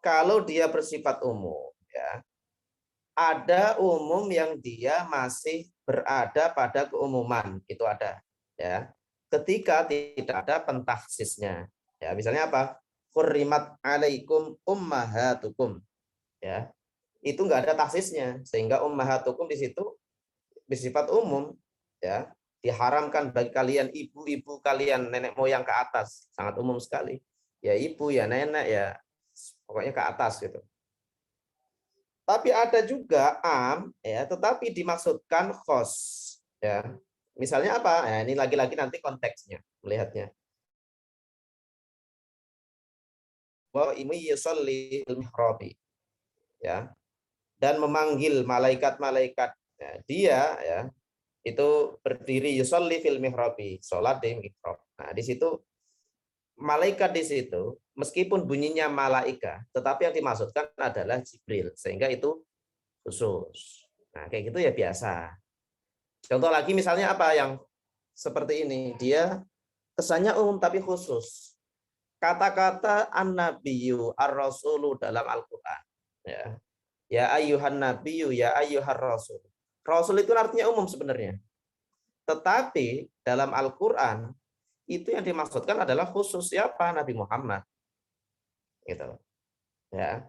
kalau dia bersifat umum ya, ada umum yang dia masih berada pada keumuman, itu ada ya. Ketika tidak ada pentakhsisnya. Ya, misalnya apa? Hurrimat alaikum ummahatukum. Ya. Itu enggak ada taksisnya, sehingga ummahatukum di situ bersifat umum ya. Diharamkan bagi kalian ibu-ibu kalian, nenek moyang ke atas, sangat umum sekali. Ya ibu, ya nenek, ya pokoknya ke atas gitu. Tapi ada juga am ya, tetapi dimaksudkan khos ya. Misalnya apa? Nah, ini lagi-lagi nanti konteksnya melihatnya. Wa imi yusalli fil mihrabi ya. Dan memanggil malaikat-malaikat ya, dia ya itu berdiri yusalli fil mihrabi, salat di mihrab. Nah, di situ malaikat di situ meskipun bunyinya malaika, tetapi yang dimaksudkan adalah Jibril, sehingga itu khusus. Nah, kayak gitu ya biasa. Contoh lagi misalnya apa yang seperti ini, dia kesannya umum tapi khusus. Kata-kata an-nabiyyu ar-rasulu dalam Al-Qur'an. Ya. Ya ayyuhan nabiyyu, ya ayyuhar rasul. Rasul itu artinya umum sebenarnya. Tetapi dalam Al-Qur'an itu yang dimaksudkan adalah khusus siapa? Nabi Muhammad. Gitu. Ya.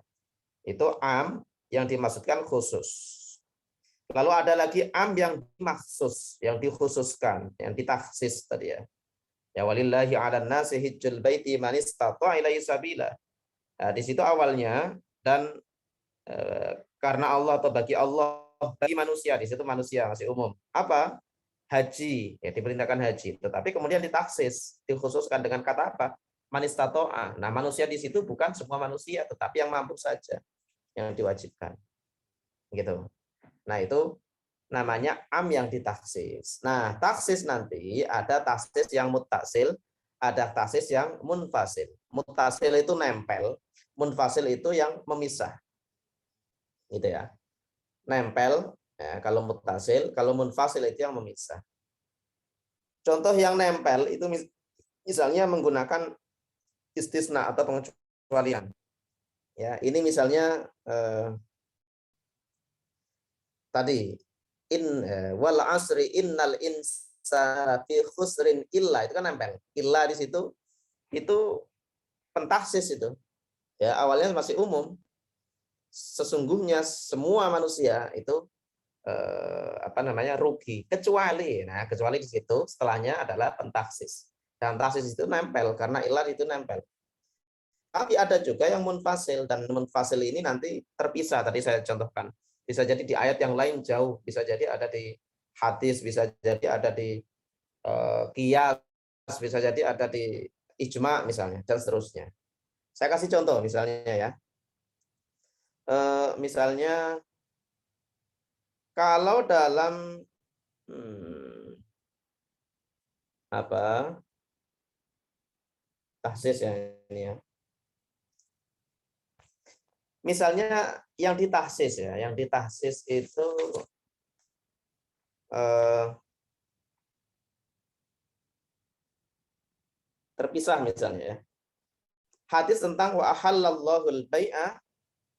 Itu am yang dimaksudkan khusus. Lalu ada lagi am yang dimaksus, yang dikhususkan, yang ditaksis tadi ya. Ya walillahi 'alan nasi hijjul baiti man istata'a ilaihi sabila. Nah, di situ awalnya dan karena Allah atau bagi Allah, bagi manusia, di situ manusia masih umum. Apa? Haji, ya diperintahkan haji. Tetapi kemudian ditaksis, dikhususkan dengan kata apa? Man istata'a. Nah, manusia di situ bukan semua manusia, tetapi yang mampu saja yang diwajibkan. Gitu. Nah, itu namanya am yang ditaksis. Nah, taksis nanti ada taksis yang muttasil, ada taksis yang munfasil. Muttasil itu nempel, munfasil itu yang memisah. Gitu ya. Nempel, ya, kalau muttasil, kalau munfasil itu yang memisah. Contoh yang nempel itu misalnya menggunakan istisna atau pengecualian. Ya, ini misalnya tadi wal asri innal insana fi khusrin illa, itu kan nempel. Illa di situ itu pentaksis itu. Ya, awalnya masih umum. Sesungguhnya semua manusia itu rugi kecuali. Nah, kecuali di situ setelahnya adalah pentaksis. Dan taksis itu nempel karena illa itu nempel. Tapi ada juga yang munfasil, dan munfasil ini nanti terpisah, tadi saya contohkan. Bisa jadi di ayat yang lain jauh, bisa jadi ada di hadis, bisa jadi ada di qiyas, bisa jadi ada di ijma misalnya, dan seterusnya. Saya kasih contoh misalnya ya. Misalnya kalau dalam tahsis ya ini ya. Misalnya yang ditahsis ya, yang ditahsis itu terpisah misalnya ya. Hadis tentang wa ahallallahu al-bai'a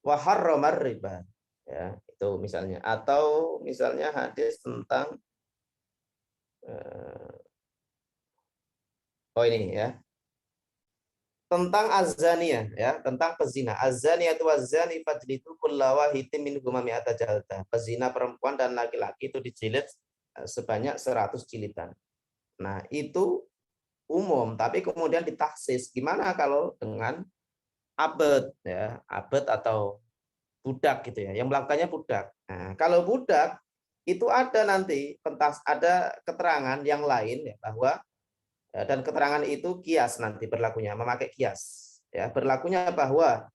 wa harramar riba. Ya, itu misalnya, atau misalnya hadis tentang ini ya. tentang azaniyah, ya, tentang pezina. Azaniyatu wazani fajlidu kulla wahidin minhuma mi'ata jaldah. Pezina perempuan dan laki-laki itu dijilid sebanyak 100 jilidan. Nah, itu umum, tapi kemudian ditaksis. Gimana kalau dengan abad, ya, abad atau budak gitu ya, yang melakukannya budak. Nah, kalau budak itu ada nanti pentas, ada keterangan yang lain ya, bahwa dan keterangan itu kias nanti berlakunya, memakai kias. Ya, berlakunya bahwa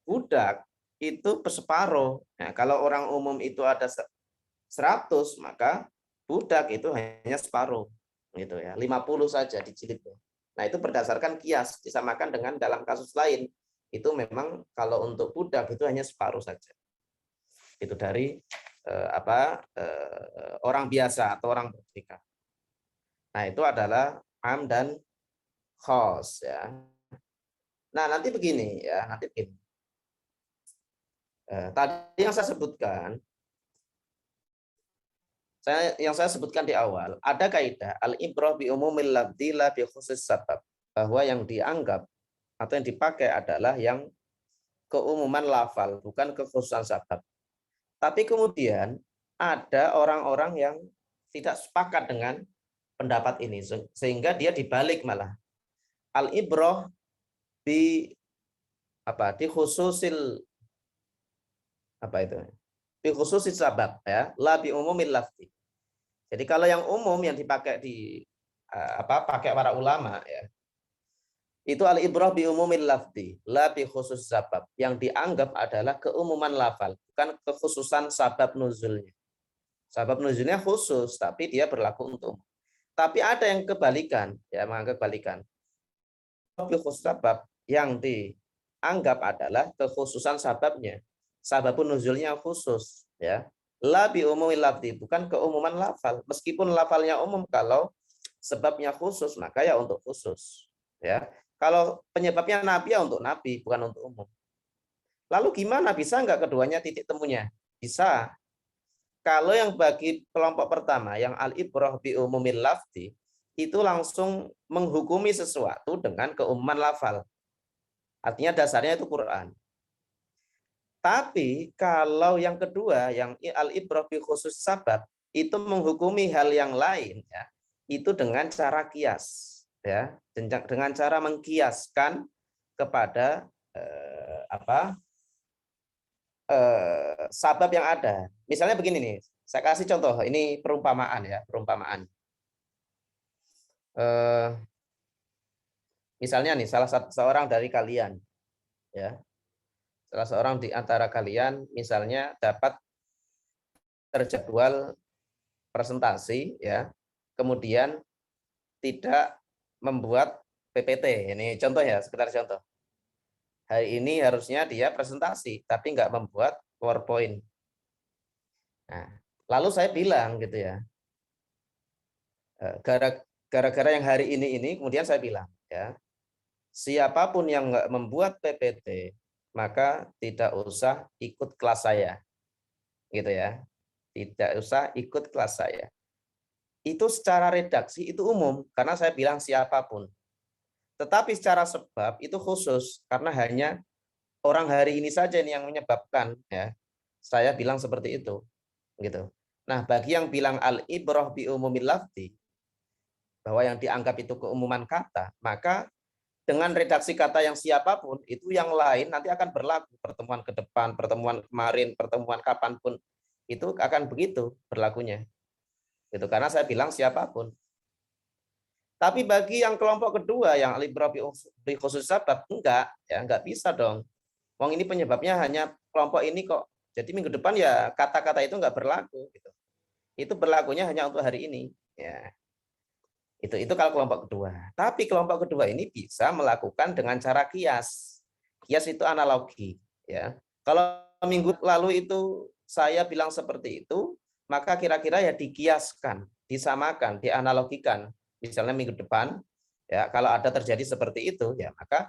budak itu separuh. Nah, kalau orang umum itu ada 100, maka budak itu hanya separuh. Gitu ya, 50 saja dijilidnya. Nah, itu berdasarkan kias, disamakan dengan dalam kasus lain. Itu memang kalau untuk budak itu hanya separuh saja. Itu dari orang biasa atau orang merdeka. Nah, itu adalah am dan khos ya. Nah, nanti begini ya, nanti begini. Tadi yang saya sebutkan, yang saya sebutkan di awal, ada kaidah al-ibrah bi umumil lafzi la bi khusus sabab, bahwa yang dianggap atau yang dipakai adalah yang keumuman lafal, bukan kekhususan sabab. Tapi kemudian ada orang-orang yang tidak sepakat dengan pendapat ini, sehingga dia dibalik malah. Al-ibrah di khususil di khususil sabab ya, la bi umumil lafzi. Jadi kalau yang umum yang dipakai pakai para ulama ya, itu al-ibrah bi umumil lafzi, la bi khusus sabab. Yang dianggap adalah keumuman lafal, bukan kekhususan sabab nuzulnya. Sabab nuzulnya khusus, tapi dia berlaku untuk umum. Tapi ada yang kebalikan, ya, menganggap kebalikan. Khusus sabab yang dianggap adalah kekhususan sababnya. Sababun nuzulnya khusus, ya. La bi umumil lafzi, bukan keumuman lafal. Meskipun lafalnya umum, kalau sebabnya khusus, maka ya untuk khusus, ya. Kalau penyebabnya nabi ya untuk nabi, bukan untuk umum. Lalu gimana, bisa nggak keduanya titik temunya? Bisa. Kalau yang bagi kelompok pertama, yang al-ibrah bi umumil lafzi, itu langsung menghukumi sesuatu dengan keumuman lafal. Artinya dasarnya itu Quran. Tapi kalau yang kedua, yang al-ibrah bi khusus sabab, itu menghukumi hal yang lain, ya, itu dengan cara kias, ya, dengan cara mengkiaskan kepada sabab yang ada. Misalnya begini nih, saya kasih contoh, ini perumpamaan ya, perumpamaan. Misalnya nih, salah seorang dari kalian, ya, salah seorang di antara kalian misalnya dapat terjadwal presentasi, ya, kemudian tidak membuat PPT. Ini contoh ya, sekedar contoh. Hari ini harusnya dia presentasi, tapi nggak membuat PowerPoint. Nah, lalu saya bilang gitu ya, gara-gara yang hari ini kemudian saya bilang, ya, siapapun yang nggak membuat PPT, maka tidak usah ikut kelas saya, gitu ya, tidak usah ikut kelas saya. Itu secara redaksi itu umum, karena saya bilang siapapun. Tetapi secara sebab itu khusus, karena hanya orang hari ini saja ini yang menyebabkan, ya, saya bilang seperti itu, gitu. Nah, bagi yang bilang al-ibrah bi umumil lafzi, bahwa yang dianggap itu keumuman kata, maka dengan redaksi kata yang siapapun, itu yang lain nanti akan berlaku. Pertemuan ke depan, pertemuan kemarin, pertemuan kapanpun, itu akan begitu berlakunya. Gitu, karena saya bilang siapapun. Tapi bagi yang kelompok kedua, yang al-ibrah bi khusus sabab, enggak bisa dong. Wong ini penyebabnya hanya kelompok ini kok. Jadi minggu depan ya kata-kata itu enggak berlaku. Gitu. Itu berlakunya hanya untuk hari ini. Ya. Itu kalau kelompok kedua. Tapi kelompok kedua ini bisa melakukan dengan cara kias. Kias itu analogi. Ya. Kalau minggu lalu itu saya bilang seperti itu, maka kira-kira ya dikiaskan, disamakan, dianalogikan. Misalnya minggu depan, ya kalau ada terjadi seperti itu, ya maka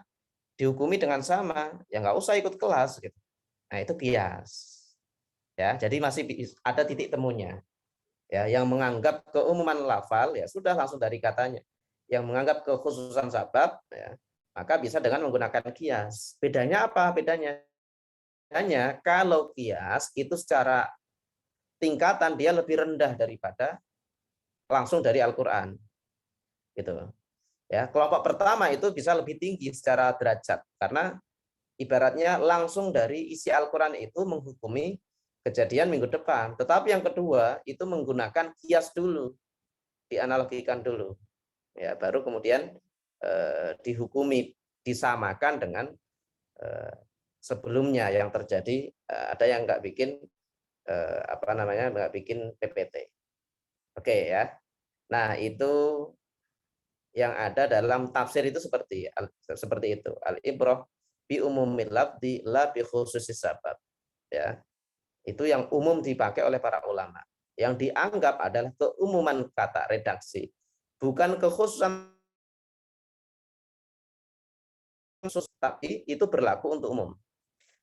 dihukumi dengan sama, ya nggak usah ikut kelas. Gitu. Nah itu kias. Ya, jadi masih ada titik temunya. Ya, yang menganggap keumuman lafal ya sudah langsung dari katanya. Yang menganggap kekhususan sabab, ya, maka bisa dengan menggunakan kias. Bedanya apa? Bedanya hanya kalau kias itu secara tingkatan dia lebih rendah daripada langsung dari Al-Qur'an. Gitu. Ya, kelompok pertama itu bisa lebih tinggi secara derajat karena ibaratnya langsung dari isi Al-Qur'an itu menghukumi kejadian minggu depan. Tetapi yang kedua itu menggunakan kias dulu, dianalogikan dulu. Ya, baru kemudian dihukumi, disamakan dengan sebelumnya yang terjadi. Ada yang nggak bikin nggak bikin PPT. Oke ya. Nah, itu yang ada dalam tafsir itu seperti itu. Al-ibrah bi umumil lafzi la bi khususis sabab. Ya. Itu yang umum dipakai oleh para ulama. Yang dianggap adalah keumuman kata redaksi, bukan kekhususan, tapi itu berlaku untuk umum.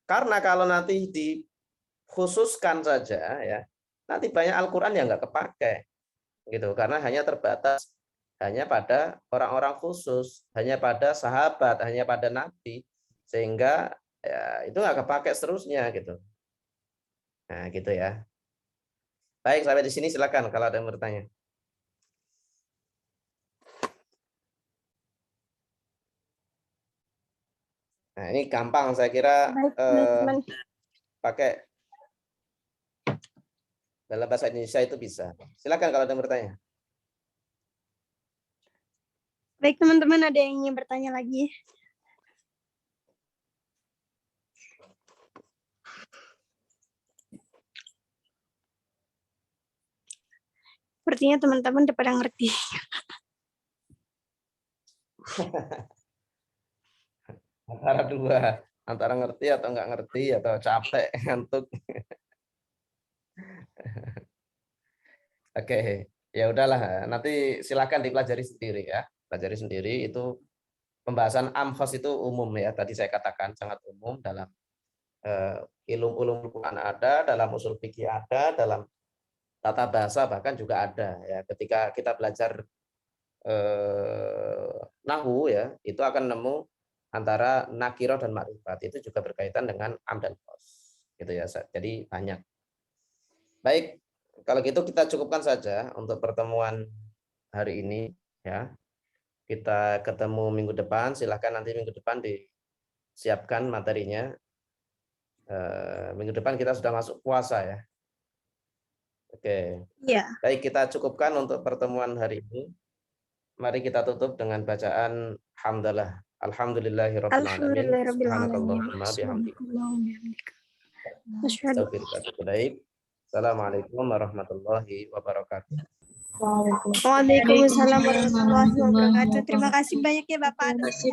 Karena kalau nanti dikhususkan saja ya, nanti banyak Al-Qur'an yang nggak kepakai. Gitu, karena hanya terbatas hanya pada orang-orang khusus, hanya pada sahabat, hanya pada nabi, sehingga ya, itu nggak kepake seterusnya gitu. Nah gitu ya. Baik, sampai di sini silakan kalau ada yang bertanya. Nah ini gampang saya kira. Baik, teman-teman. Pakai dalam bahasa Indonesia itu bisa. Silakan kalau ada yang bertanya. Baik, teman-teman, ada yang ingin bertanya lagi? Sepertinya teman-teman udah pada ngerti. Antara dua, antara ngerti atau nggak ngerti atau capek, ngantuk. Oke, ya udahlah. Nanti silakan dipelajari sendiri ya. Pelajari sendiri itu pembahasan amfas itu umum ya. Tadi saya katakan sangat umum dalam ilmu Quran ada, dalam usul fikih ada, dalam tata bahasa bahkan juga ada ya. Ketika kita belajar nahwu ya, itu akan nemu antara nakirah dan makrifat itu juga berkaitan dengan am dan khos. Gitu ya. Jadi banyak. Baik, kalau gitu kita cukupkan saja untuk pertemuan hari ini ya. Kita ketemu minggu depan, silahkan nanti minggu depan disiapkan materinya. Minggu depan kita sudah masuk puasa ya. Oke. Iya. Baik, kita cukupkan untuk pertemuan hari ini. Mari kita tutup dengan bacaan hamdalah. Alhamdulillahirabbil alamin. Subhanakallahumma bihamdika. Assalamualaikum warahmatullahi wabarakatuh. Waalaikumsalam warahmatullahi wabarakatuh. Terima kasih banyak ya Bapak.